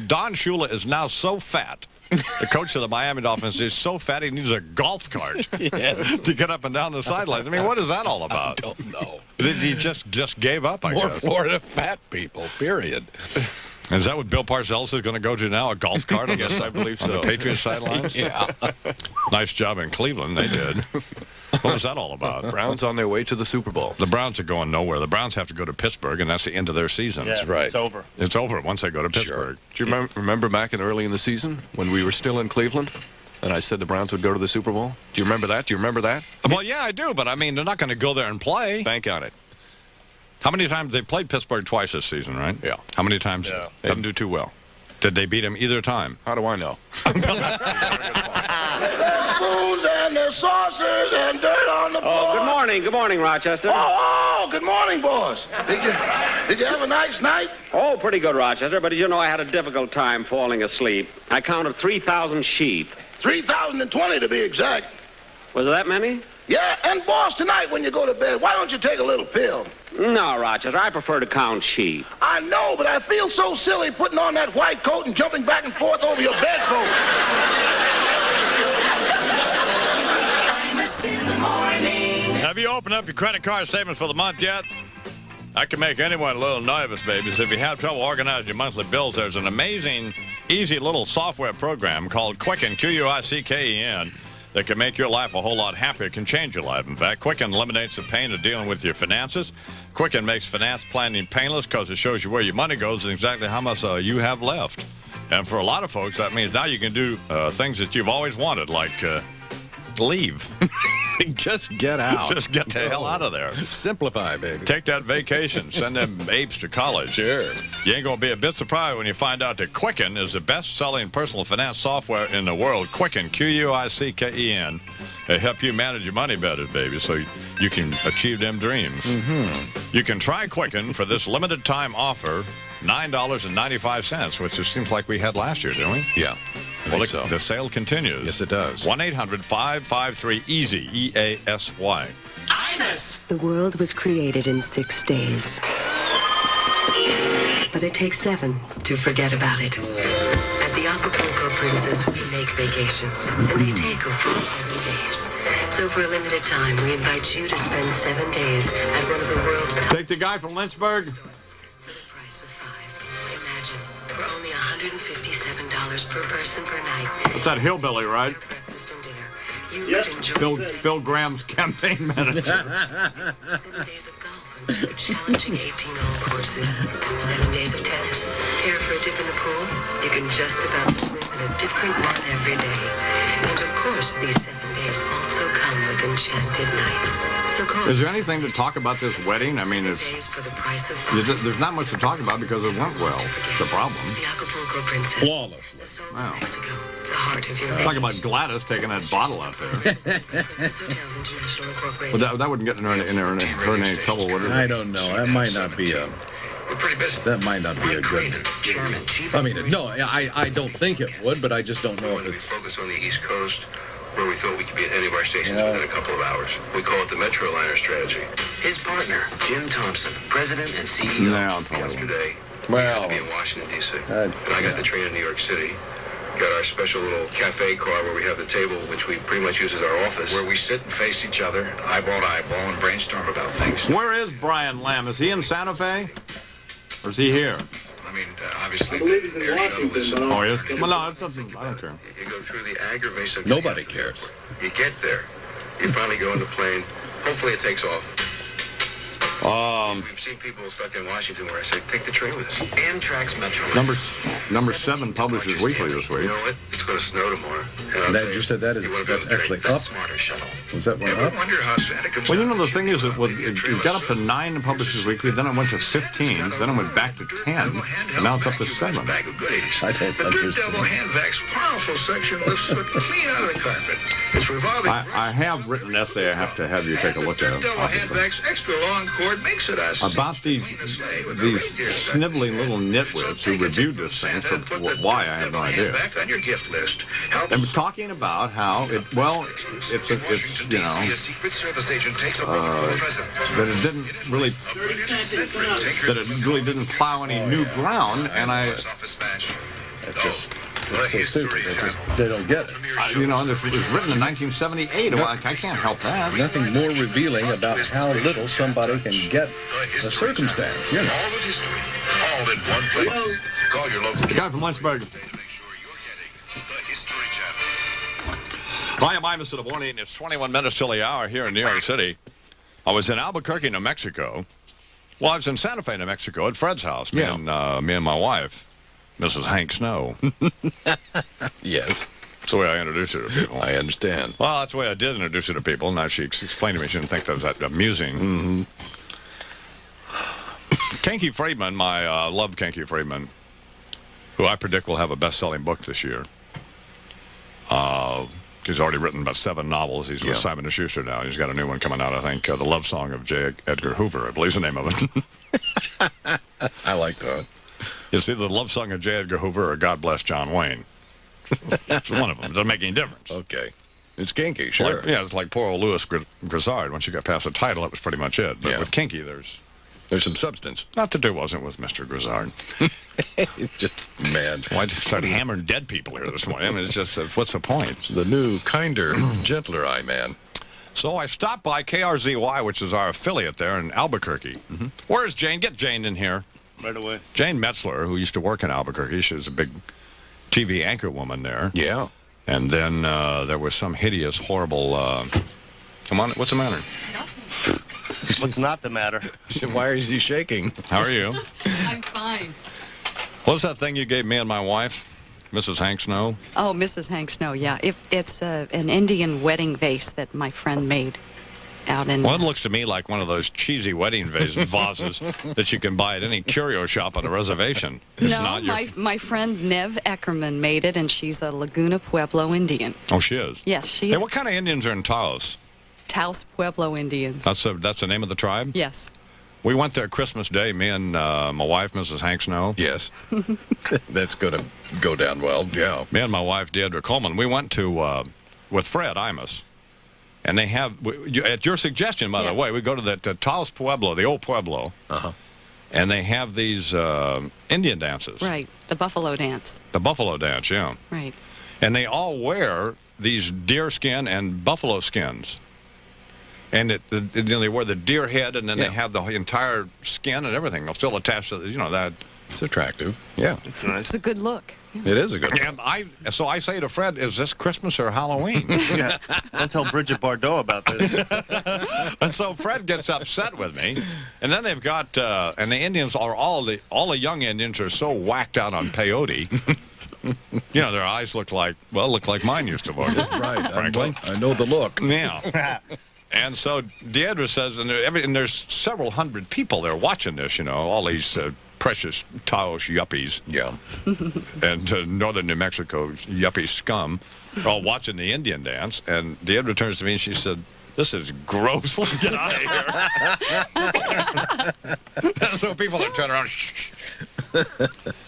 Don Shula is now so fat. The coach of the Miami Dolphins is so fat he needs a golf cart to get up and down the sidelines. I mean, what is that all about? I don't know. He just gave up, I More guess. Florida fat people, period. Is that what Bill Parcells is going to go to now, a golf cart? I guess I believe so. On the Patriots sidelines? Yeah. Nice job in Cleveland, they did. What was that all about? Browns on their way to the Super Bowl. The Browns are going nowhere. The Browns have to go to Pittsburgh, and that's the end of their season. Yeah, That's right. It's over. It's over once they go to Pittsburgh. Do you remember back early in the season when we were still in Cleveland? And I said the Browns would go to the Super Bowl? Do you remember that? Well, yeah, I do, but I mean, they're not going to go there and play. Bank on it. How many times? They played Pittsburgh twice this season, right? Yeah. How many times? Yeah. They didn't do too well. Did they beat them either time? How do I know? Spoons and their saucers and dirt on the floor. Oh, good morning. Good morning, Rochester. Oh, good morning, boss. Did you have a nice night? Oh, pretty good, Rochester. But as you know, I had a difficult time falling asleep. I counted 3,000 sheep. 3,020 to be exact. Was it that many? Yeah, and boss, tonight when you go to bed, why don't you take a little pill? No, Rochester, I prefer to count sheep. I know, but I feel so silly putting on that white coat and jumping back and forth over your bedpost. Have you opened up your credit card statement for the month yet? That can make anyone a little nervous, babies. If you have trouble organizing your monthly bills, there's an amazing, easy little software program called Quicken, Quicken, that can make your life a whole lot happier, can change your life. In fact, Quicken eliminates the pain of dealing with your finances. Quicken makes finance planning painless because it shows you where your money goes and exactly how much you have left. And for a lot of folks, that means now you can do things that you've always wanted, like leave. Just get out. Just get the hell out of there. Simplify, baby. Take that vacation. Send them apes to college. Sure. You ain't going to be a bit surprised when you find out that Quicken is the best-selling personal finance software in the world. Quicken, Quicken. They help you manage your money better, baby, so you can achieve them dreams. You can try Quicken for this limited-time offer, $9.95, which it seems like we had last year, didn't we? Yeah. Well, the sale continues. Yes, it does. 1-800-553-EASY, E-A-S-Y. Imus! The world was created in 6 days. But it takes 7 to forget about it. At the Acapulco Princess, we make vacations, and they take over 7 days. So for a limited time, we invite you to spend 7 days at one of the world's top... Take the guy from Lynchburg. For only $157 per person per night. What's that hillbilly, right? Breakfast and dinner. You Yep. would enjoy Phil Graham's campaign manager. 7 days of golf and 2 challenging 18-hole courses. 7 days of tennis. Care for a dip in the pool? You can just about swim in a different one every day. And of course, these 7 days also come with enchanted nights. So call Is there anything to talk about this wedding? I mean, there's not much to talk about because it went well. It's a problem. the Acapulco Princess. Flawlessly. Wow. Mexico, the heart of your Talk about Gladys taking that bottle out there. Princess Hotels International Incorporated. Well, that wouldn't get her in any trouble, would it? I don't know. That might not be a... That might not be a good... I mean, no, I don't think it would, but I just don't know if it's... Focus on the East Coast, where we thought we could be at any of our stations within a couple of hours. We call it the Metroliner strategy. His partner, Jim Thompson, president and CEO, yesterday, well, to be in Washington, D.C. And I got the train in New York City. Got our special little cafe car where we have the table, which we pretty much use as our office, where we sit and face each other, eyeball to eyeball, and brainstorm about things. Where is Brian Lamb? Is he in Santa Fe? Or is he here? I mean, obviously, I believe he's in Washington. Oh, yes? Well, no, it's something. I don't care. You go through the aggravating. Nobody cares. You get there. You finally go on the plane. Hopefully it takes off. We've seen people stuck in Washington where I say, take the train with us. Amtrak's Metro. Number 7 publishes weekly this week. You know what? It's going to snow tomorrow. You said that's actually up? Smarter shuttle. Was that one up? Wonder how Santa comes Well, you know, the thing is, it got up to 9 publishes weekly, then it went to 15, then it went back to 10, and now it's up to 7. I don't understand. The big double hand vac's powerful section lifts foot clean out of the carpet. It's revolving. I have written an essay I have to have you take a look at. Double hand vac's extra long cord makes it a about these sniveling little nitwits who reviewed this thing for why I have no idea. Back on your gift list. And we're talking about how it's you know, that it really didn't plow any new ground, and it's just so stupid. They don't get it. You know, it was written in 1978. I can't help that. Nothing more revealing about how little somebody can get a circumstance, you know. All the history, all in one place. Call your local. The guy from Lynchburg. Hi, I'm Imus in the morning. It's 21 minutes till the hour here in New York City. I was in Albuquerque, New Mexico. Well, I was in Santa Fe, New Mexico, at Fred's house. Me and my wife, Mrs. Hank Snow. Yes. That's the way I introduce her to people. I understand. Well, that's the way I did introduce her to people. Now she explained to me she didn't think that was that amusing. Mm-hmm. Kinky Friedman, I love Kinky Friedman, who I predict will have a best-selling book this year. He's already written about 7 novels. He's with Simon & Schuster now. He's got a new one coming out, I think, The Love Song of J. Edgar Hoover, I believe is the name of it. I like that. It's either The Love Song of J. Edgar Hoover or God Bless John Wayne. It's one of them. It doesn't make any difference. Okay. It's kinky, sure. It's like poor old Louis Grizzard. Once you got past the title, that was pretty much it. But with kinky, there's some substance. Not that there wasn't with Mr. Grizzard. It's just mad. Why start hammering dead people here this morning? I mean, it's just, what's the point? It's the new, kinder, gentler I man. So I stopped by KRZY, which is our affiliate there in Albuquerque. Mm-hmm. Where's Jane? Get Jane in here. Right away. Jane Metzler, who used to work in Albuquerque. She was a big TV anchor woman there. Yeah. And then there was some hideous, horrible... come on, what's the matter? What's not the matter? Why is he shaking? How are you? I'm fine. What's that thing you gave me and my wife, Mrs. Hank Snow? Oh, Mrs. Hank Snow, yeah. It's an Indian wedding vase that my friend made out in... Well, it looks to me like one of those cheesy wedding vases that you can buy at any curio shop on a reservation. It's No, not your... my friend Nev Eckerman made it, and she's a Laguna Pueblo Indian. Oh, she is? Yes, she Hey, is. what kind of Indians are in Taos? Taos Pueblo Indians. That's the name of the tribe? Yes. We went there Christmas Day, me and my wife, Mrs. Hank Snow. Yes. That's going to go down well, yeah. Me and my wife, Deidre Coleman, we went to, with Fred Imus. And they have, at your suggestion, by the way, we go to the Taos Pueblo, the old Pueblo. And they have these Indian dances. Right, the buffalo dance. The buffalo dance, yeah. Right. And they all wear these deer skin and buffalo skins. And they wear the deer head, and then they have the entire skin and everything. They'll still attach to, that. It's attractive. Yeah. It's nice. It's a good look. It is a good look. And so I say to Fred, is this Christmas or Halloween? Yeah. Don't tell Bridget Bardot about this. And so Fred gets upset with me. And then they've got, and the Indians are all the young Indians are so whacked out on peyote. Their eyes look like mine used to look. Right. Frankly. I know the look. Yeah. And so Deidre says, and there's several hundred people there watching this, all these precious Taos yuppies. Yeah. And northern New Mexico yuppie scum are all watching the Indian dance. And Deidre turns to me and she said, "This is gross. Let's get out of here." So people are turning around.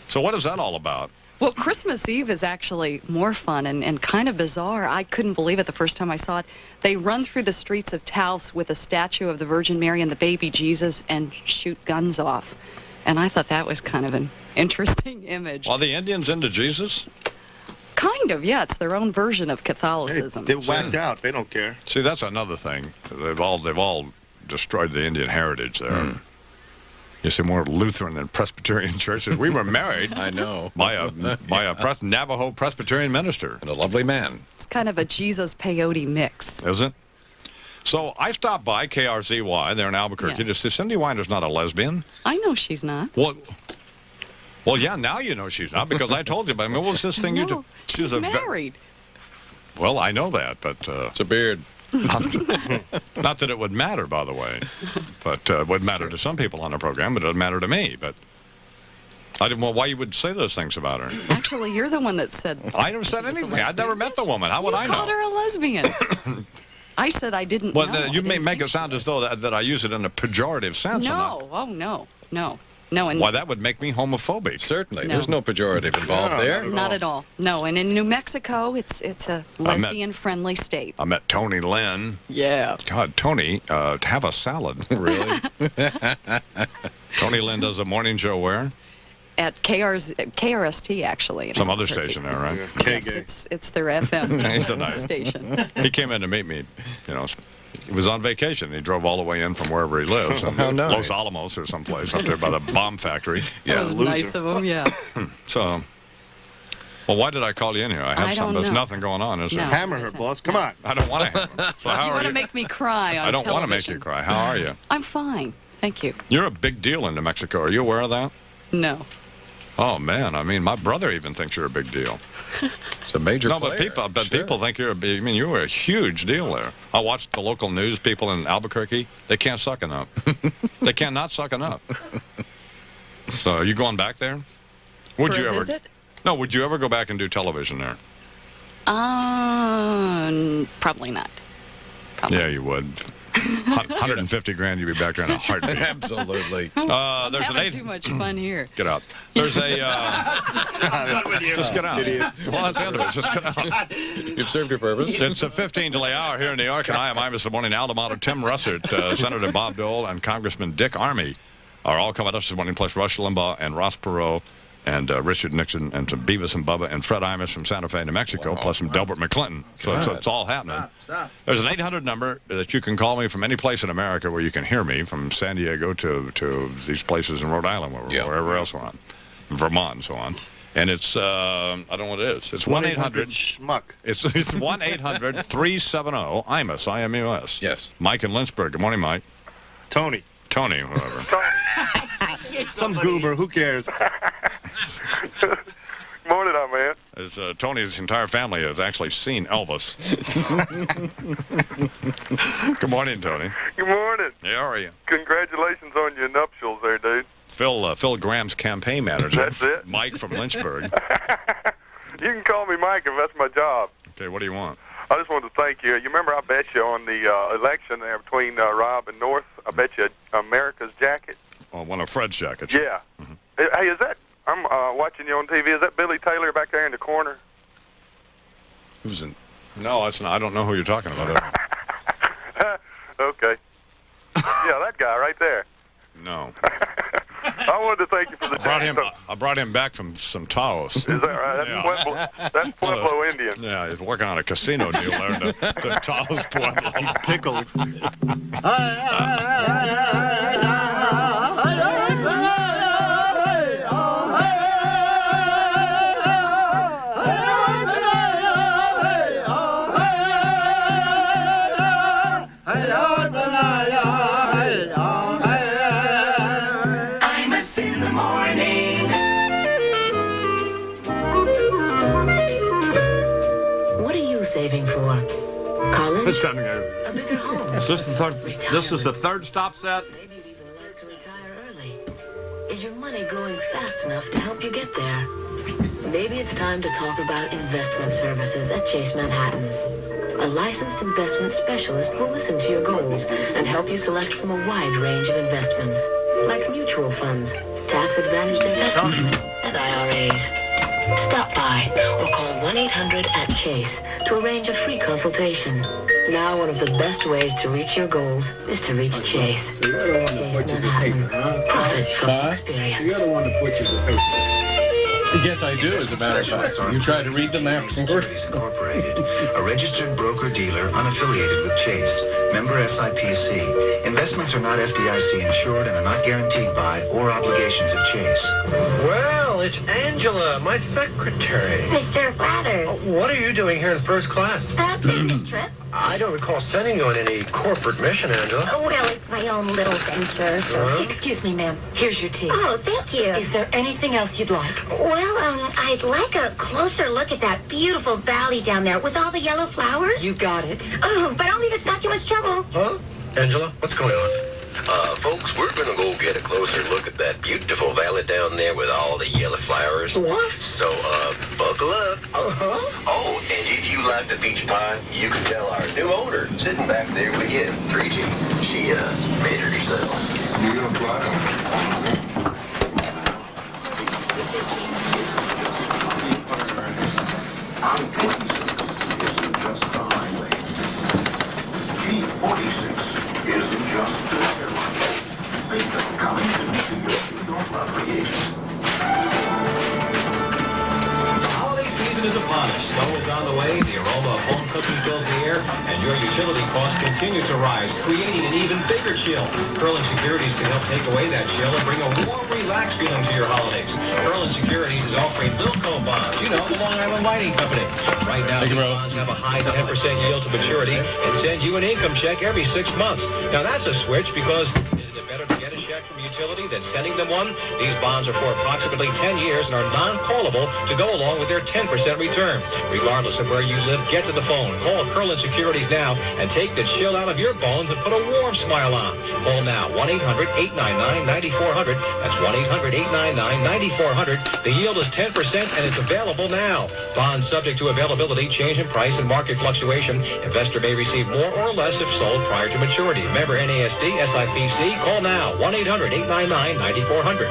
So what is that all about? Well, Christmas Eve is actually more fun and kind of bizarre. I couldn't believe it the first time I saw it. They run through the streets of Taos with a statue of the Virgin Mary and the baby Jesus and shoot guns off. And I thought that was kind of an interesting image. Are the Indians into Jesus? Kind of, yeah. It's their own version of Catholicism. They're whacked out. They don't care. See, that's another thing. They've all destroyed the Indian heritage there. You see more Lutheran than Presbyterian churches. We were married. I know. By a Navajo Presbyterian minister. And a lovely man. It's kind of a Jesus peyote mix. Is it? So I stopped by KRZY there in Albuquerque to see Cindy Winder's not a lesbian. I know she's not. Well, yeah, now you know she's not because I told you. But I mean, what was this thing you did? She's married. Well, I know that, but it's a beard. Not that it would matter, by the way, but it would matter to some people on the program, but it doesn't matter to me. But I didn't know why you would say those things about her. Actually, you're the one that said... I never said anything. I'd never met the woman. How would I know? You called her a lesbian. I said I didn't know. Well, you may make it sound as though that I use it in a pejorative sense. No. Oh, no. No. No. And why, that would make me homophobic. Certainly. No. There's no pejorative involved there. Not at all. No. And in New Mexico, it's a lesbian-friendly state. I met Tony Lynn. Yeah. God, Tony, have a salad. Really? Tony Lynn does a morning show where? At KRST, actually. Some other station there, right? Yes, it's their FM station. He came in to meet me, He was on vacation. He drove all the way in from wherever he lives. How nice. Los Alamos or someplace up there by the bomb factory. Yeah, that was nice of him, yeah. So, well, why did I call you in here? I have something. There's nothing going on, is there? No, hammer her, boss. Come on. I don't want to hammer her. So how you are want to make me cry on I don't television. want to make you cry. How are you? I'm fine. Thank you. You're a big deal in New Mexico. Are you aware of that? No. Oh, man. I mean, my brother even thinks you're a big deal. It's a major player. But people think you're you were a huge deal there. I watched the local news people in Albuquerque. They can't suck enough. They cannot suck enough. So are you going back there? Would you ever visit? No, would you ever go back and do television there? Probably not. Probably. Yeah, you would. 150 grand, you'd be back there in a heartbeat. Absolutely. I'm having too much fun here. Get out. There's a... just get out. Idiot. Well, that's the end of it. Just get out. You've served your purpose. It's a 15 delay hour here in New York, and I am Imus the Morning. Alderman Tim Russert, Senator Bob Dole, and Congressman Dick Armey are all coming up this morning, plus Rush Limbaugh and Ross Perot and Richard Nixon and some Beavis and Bubba and Fred Imus from Santa Fe, New Mexico, plus some Delbert McClinton. So it's all happening. Stop. There's an 800 number that you can call me from any place in America where you can hear me, from San Diego to these places in Rhode Island, wherever else we're on, Vermont and so on. And it's, I don't know what it is. It's 1-800 schmuck. It's 1-800-370 IMUS, I-M-U-S. Yes. Mike in Lynchburg. Good morning, Mike. Tony, whatever. some goober. Who cares? Morning, man. It's, Tony's entire family has actually seen Elvis. Good morning, Tony. Good morning. How are you? Congratulations on your nuptials there, dude. Phil Graham's campaign manager. That's it. Mike from Lynchburg. You can call me Mike if that's my job. Okay, what do you want? I just wanted to thank you. You remember I bet you on the election there between Rob and North, I bet you America's jacket. Oh, one of Fred's jackets. Yeah. Hey, is that, I'm watching you on TV, is that Billy Taylor back there in the corner? Who's in? No, that's not. I don't know who you're talking about. Okay. Yeah, that guy right there. No. I wanted to thank you for the I brought him back from some Taos. Is that right? That's Pueblo Indian. Yeah, he's working on a casino deal there in the Taos Pueblo. He's pickled. Saving for college, It's time to go. a bigger home. Is this the third stop set? Maybe you'd even like to retire early. Is your money growing fast enough to help you get there? Maybe it's time to talk about investment services at Chase Manhattan. A licensed investment specialist will listen to your goals and help you select from a wide range of investments, like mutual funds, tax-advantaged investments, and IRAs. Stop by or call 1-800-CHASE to arrange a free consultation. Now, one of the best ways to reach your goals is to reach Chase. Chase Manhattan. Profit from experience. You're the one that puts you to Yes, I do, as a matter of fact. You try to read them afterward. Incorporated, a registered broker-dealer unaffiliated with Chase. Member SIPC. Investments are not FDIC insured and are not guaranteed by or obligations of Chase. Well, it's Angela, my secretary. Mr. Flathers. What are you doing here in first class? Business trip. I don't recall sending you on any corporate mission, Angela. Well, it's my own little venture, so... Excuse me, ma'am. Here's your tea. Oh, thank you. Is there anything else you'd like? Well, I'd like a closer look at that beautiful valley down there with all the yellow flowers. You got it. Oh, but only if it's not too much trouble. Huh? Angela, what's going on? Folks, we're gonna go get a closer look at that beautiful valley down there with all the yellow flowers. What? So, buckle up. Uh-huh. Oh, and if you like the peach pie, you can tell our new owner sitting back there with you in 3G. She, made it herself. You're gonna fly? isn't just a highway. G46 isn't just an airline. Make the connection to your New York lottery agent. The holiday season is upon us. Snow is on the way, the aroma of home cooking fills the air, and your utility costs continue to rise, creating an even bigger chill. Curlin Securities can help take away that chill and bring a warm, relaxed feeling to your holidays. Curlin Securities is offering Lilco bonds, the Long Island Lighting Company. Right now, these bonds have a high 10% yield to maturity and send you an income check every 6 months. Now, that's a switch because... isn't it better to get a check from utility than sending them one? These bonds are for approximately 10 years and are non-callable to go along with their 10% return. Regardless of where you live, get to the phone. Call Curlin Securities now and take the chill out of your bones and put a warm smile on. Call now, 1-800-899-9400. That's 1-800-899-9400. The yield is 10% and it's available now. Bonds subject to availability, change in price, and market fluctuation. Investor may receive more or less if sold prior to maturity. Member NASD, SIPC. Call now, 1-800-899-9400.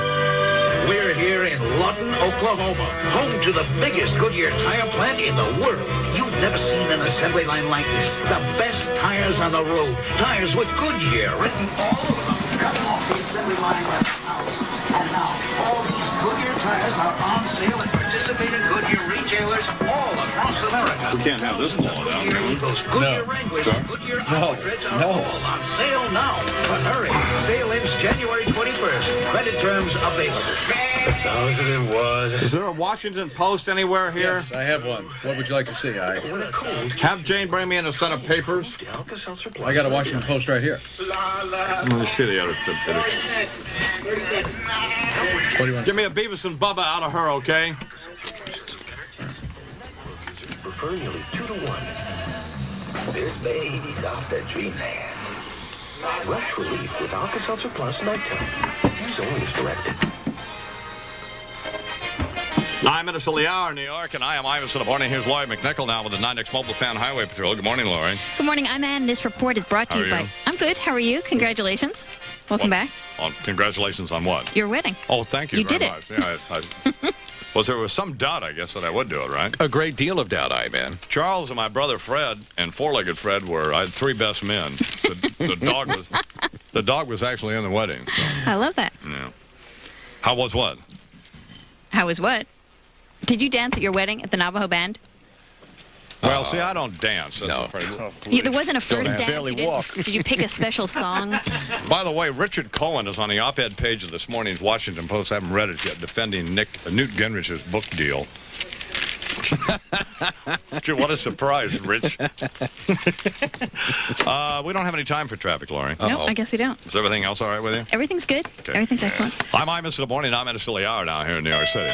We're here in Lawton, Oklahoma, home to the biggest Goodyear tire plant in the world. You've never seen an assembly line like this. The best tires on the road. Tires with Goodyear written all over them. Coming off the assembly line are thousands. And now, all these Goodyear tires are on sale at participating Goodyear retailers all across America. We can't have this blowing out, can we? Those Goodyear Wranglers and Goodyear Aquadreds are all on sale now. But hurry, sale ends January 21st. Credit terms available. 1,000 it was. Is there a Washington Post anywhere here? Yes, I have one. What would you like to see? Have Jane bring me in a set of papers. I got a Washington Post right here. Let me see the other. What do you want? Give me a Beavis and Bubba out of her, okay? Prefer nearly 2 to 1. This baby's off to dreamland. Rush relief with Alka-Seltzer Plus nighttime. Use only as directed. 9 minutes till the hour in New York, and I am Imus in the morning. Here's Lori McNichol now with the 9X Mobile Fan Highway Patrol. Good morning, Lori. Good morning, I'm Ann. This report is brought to you by... I'm good. How are you? Congratulations. Welcome back. Congratulations on what? Your wedding. Oh, thank you. You very did much. Yeah, there was some doubt, I guess, that I would do it, right? A great deal of doubt, I-Man. Charles and my brother Fred and four-legged Fred I had 3 best men. The dog was actually in the wedding. So. I love that. Yeah. How was what? How was what? Did you dance at your wedding at the Navajo Band? Well, see, I don't dance. No. There wasn't a first dance? Barely walk. Did you pick a special song? By the way, Richard Cohen is on the op-ed page of this morning's Washington Post. I haven't read it yet, defending Newt Gingrich's book deal. Gee, what a surprise, Rich. We don't have any time for traffic, Lori. No, I guess we don't. Is everything else all right with you? Everything's good. Okay. Everything's excellent. I'm Imus in the morning. I'm at a silly hour now here in New York City.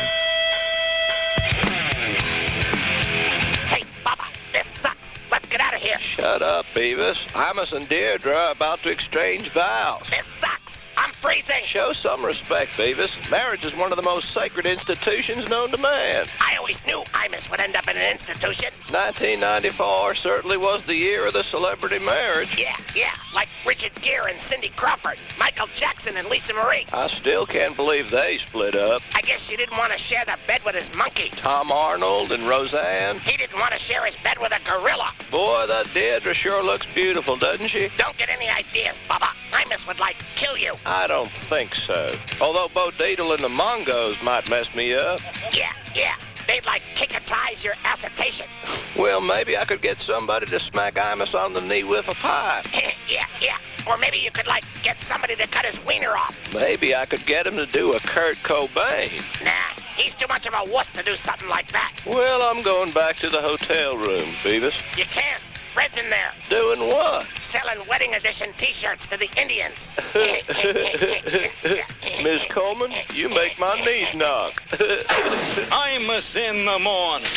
Hey, Bubba, this sucks. Let's get out of here. Shut up, Beavis. Imus and Deirdre are about to exchange vows. This sucks. I'm freezing. Show some respect, Beavis. Marriage is one of the most sacred institutions known to man. I always knew Imus would end up in an institution. 1994 certainly was the year of the celebrity marriage. Yeah, like Richard Gere and Cindy Crawford, Michael Jackson and Lisa Marie. I still can't believe they split up. I guess she didn't want to share the bed with his monkey. Tom Arnold and Roseanne. He didn't want to share his bed with a gorilla. Boy, that Deirdre sure looks beautiful, doesn't she? Don't get any ideas, Bubba. Imus would, kill you. I don't think so. Although Bo Dietl and the Mongos might mess me up. Yeah. They'd, kick-a-tize your acetation. Well, maybe I could get somebody to smack Imus on the knee with a pipe. Yeah. Or maybe you could, get somebody to cut his wiener off. Maybe I could get him to do a Kurt Cobain. Nah, he's too much of a wuss to do something like that. Well, I'm going back to the hotel room, Beavis. You can't. Fred's in there. Doing what? Selling wedding edition T-shirts to the Indians. Miss Coleman, you make my knees knock. Imus in the morning.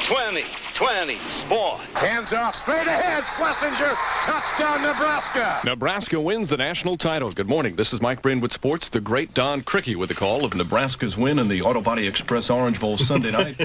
2020 Sports. Hands off, straight ahead, Schlesinger. Touchdown, Nebraska. Nebraska wins the national title. Good morning. This is Mike Breen with sports. The great Don Crickey with the call of Nebraska's win in the Auto Body Express Orange Bowl Sunday night.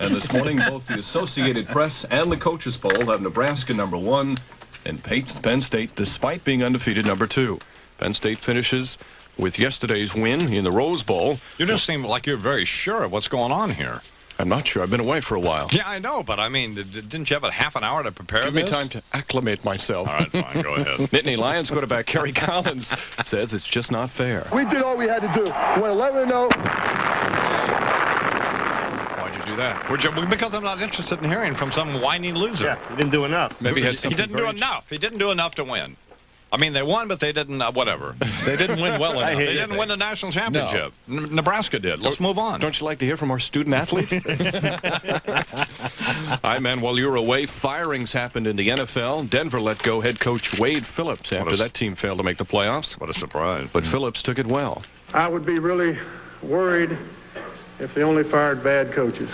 And this morning, both the Associated Press and the Coaches Poll have Nebraska number 1 and Penn State, despite being undefeated, number 2. Penn State finishes with yesterday's win in the Rose Bowl. You just seem like you're very sure of what's going on here. I'm not sure. I've been away for a while. Yeah, I know, but I mean, didn't you have a half an hour to prepare Give this? me time to acclimate myself. All right, fine. Go ahead. Nittany Lions quarterback Kerry Collins says it's just not fair. We did all we had to do. We're 11-0. Why'd you do that? Because I'm not interested in hearing from some whiny loser. Yeah, he didn't do enough. Maybe he didn't do enough. He didn't do enough to win. I mean, they won, but they didn't, whatever. They didn't win well enough. They didn't win the national championship. No. Nebraska did. Let's move on. Don't you like to hear from our student athletes? Hi, man. While you were away, firings happened in the NFL. Denver let go head coach Wade Phillips after that team failed to make the playoffs. What a surprise. But Phillips took it well. I would be really worried if they only fired bad coaches.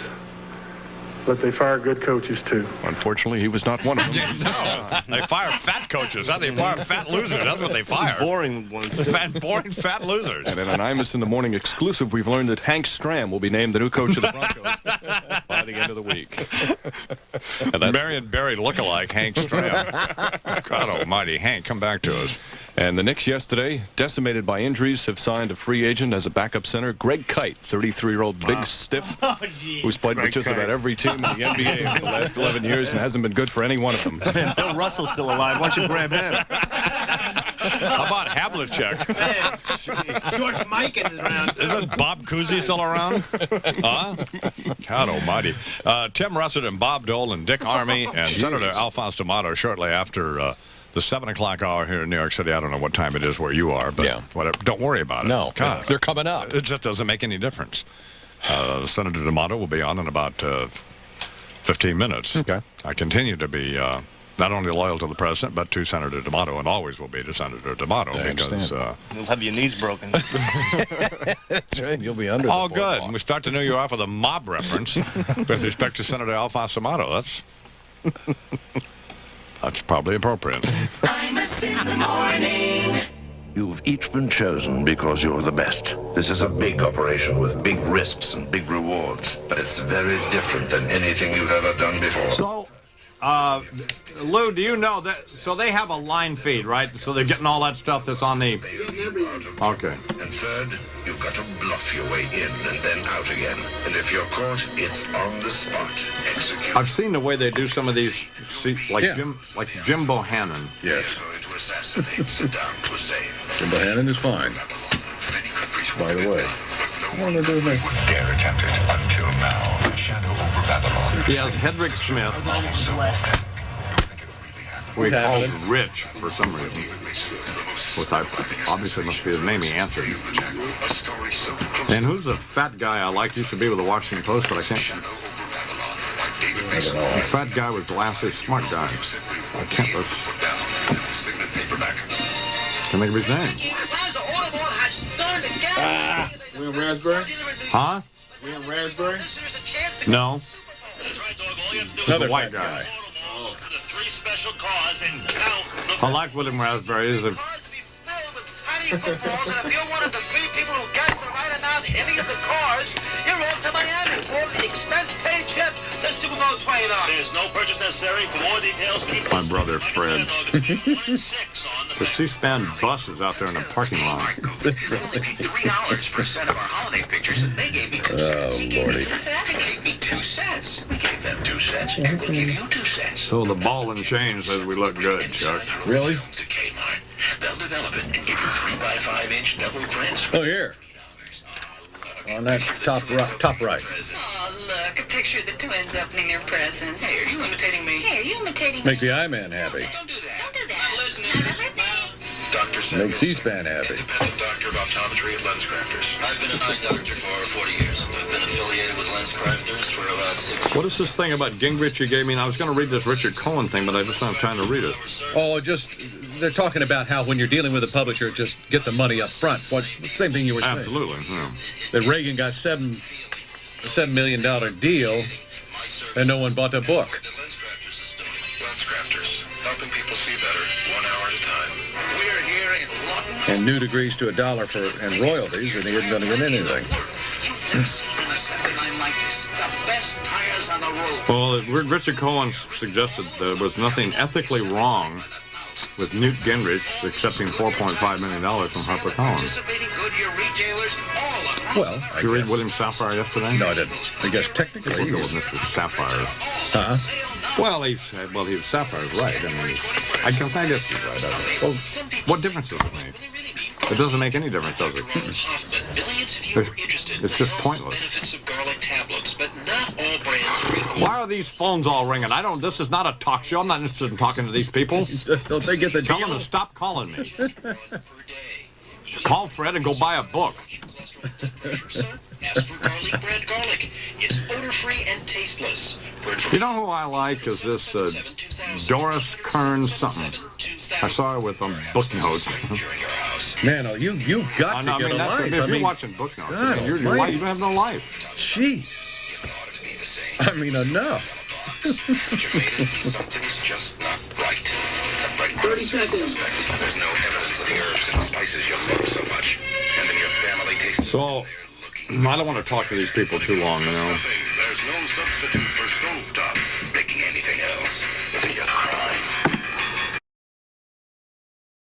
But they fire good coaches, too. Unfortunately, he was not one of them. No, they fire fat coaches. They fire fat losers. That's what they fire. Boring ones. Boring fat losers. And in an Imus in the Morning exclusive, we've learned that Hank Stram will be named the new coach of the Broncos by the end of the week. Marion Barry lookalike Hank Stram. God almighty. Hank, come back to us. And the Knicks yesterday, decimated by injuries, have signed a free agent as a backup center, Greg Kite, 33-year-old big stiff, who's played with just about every team in the NBA for the last 11 years and hasn't been good for any one of them. Man, Bill Russell's still alive. Why don't you grab him? How about Havlicek? George Mikan is around. Isn't Bob Cousy still around? Huh? God almighty. Tim Russert and Bob Dole and Dick Armey and Senator Alphonse D'Amato shortly after the 7 o'clock hour here in New York City. I don't know what time it is where you are, but whatever. Don't worry about it. No, God, they're coming up. It just doesn't make any difference. Senator D'Amato will be on in about 15 minutes. Okay. I continue to be not only loyal to the president, but to Senator D'Amato, and always will be to Senator D'Amato. Because you'll have your knees broken. That's right. You'll be under the good. Boardwalk. We start the new year off with a mob reference with respect to Senator Alphonse D'Amato. That's probably appropriate. Imus in the morning. You've each been chosen because you're the best. This is a big operation with big risks and big rewards, but it's very different than anything you've ever done before. So, Lou, do you know that? So they have a line feed, right? So they're getting all that stuff that's on the. Okay. And third, you've got to bluff your way in and then out again. And if you're caught, it's on the spot. Execute. I've seen the way they do some of these, like Jim Bohannon. Yes. Jim Bohannon is fine. By the way. What do they do? Dare attempt it until now. Shadow over Babylon. He has Hedrick Smith. We call him Rich for some reason. Which obviously must be his name. He answered. And who's the fat guy I like? Used to be with the Washington Post, but I can't. The fat guy with glasses, smart guy. I can't. Can't think of his name. William Raspberry? Huh? William Raspberry? No. Another white guy. I like William Raspberry. He's a... If you're one of the 3 people who guessed the right amount in any of the cars, you're off to Miami for the expense-paid trip to Super Bowl 29. There's no purchase necessary. For more details, keep my brother Fred. The C-SPAN bus is out there in the parking lot. $3 for a set of our holiday pictures, and they gave me 2 cents. Lordy. They gave me 2 cents. We gave them 2 cents. We gave you 2 cents. So the ball and chain says we look good, Chuck. Really? They'll develop it and give you 3x5-inch double prints. Oh, here. On that top right. Oh, look, a picture of the twins opening their presents. Hey, are you imitating me? Hey, are you imitating Make the I-Man happy. Don't do that. Don't do that. I'm listening. Dr. Make C-SPAN happy. Independent doctor of optometry at LensCrafters. I've been an eye doctor for 40 years. I've been affiliated with LensCrafters for about 6 years. What is this thing about Gingrich you gave me? And I was going to read this Richard Cohen thing, but I just don't have time to read it. Oh, they're talking about how when you're dealing with a publisher, just get the money up front. Same thing you were saying. Absolutely. Yeah. That Reagan got a $7 million deal, and no one bought the book. LensCrafters, helping people see better, 1 hour at a time. We're here in London. And new degrees to $1 and royalties, and he isn't going to get anything. Well, Richard Cohen suggested there was nothing ethically wrong with Newt Gingrich accepting $4.5 million from HarperCollins. Well, did you read William Sapphire yesterday? No, I didn't. I guess technically he was Mr. Sapphire. Well, he was Sapphire's right. I mean, I guess he's right. Well, what difference does it make? It doesn't make any difference, does it? It's just pointless. Why are these phones all ringing? This is not a talk show. I'm not interested in talking to these people. Don't they get the deal? Tell them to stop calling me. Call Fred and go buy a book. Ask for garlic bread garlic. It's odor-free and tasteless. You know who I like is this Doris Kern something. I saw her with book notes. Man, you've got to get a life. If you're watching book notes, you don't have no life. Jeez. I mean, enough. Something's just not right. 30 seconds. There's no evidence of the herbs and spices you love so much. And then your family tastes. So, I don't want to talk to these people too long, you know. There's no substitute for stovetop. Making anything else would be a crime.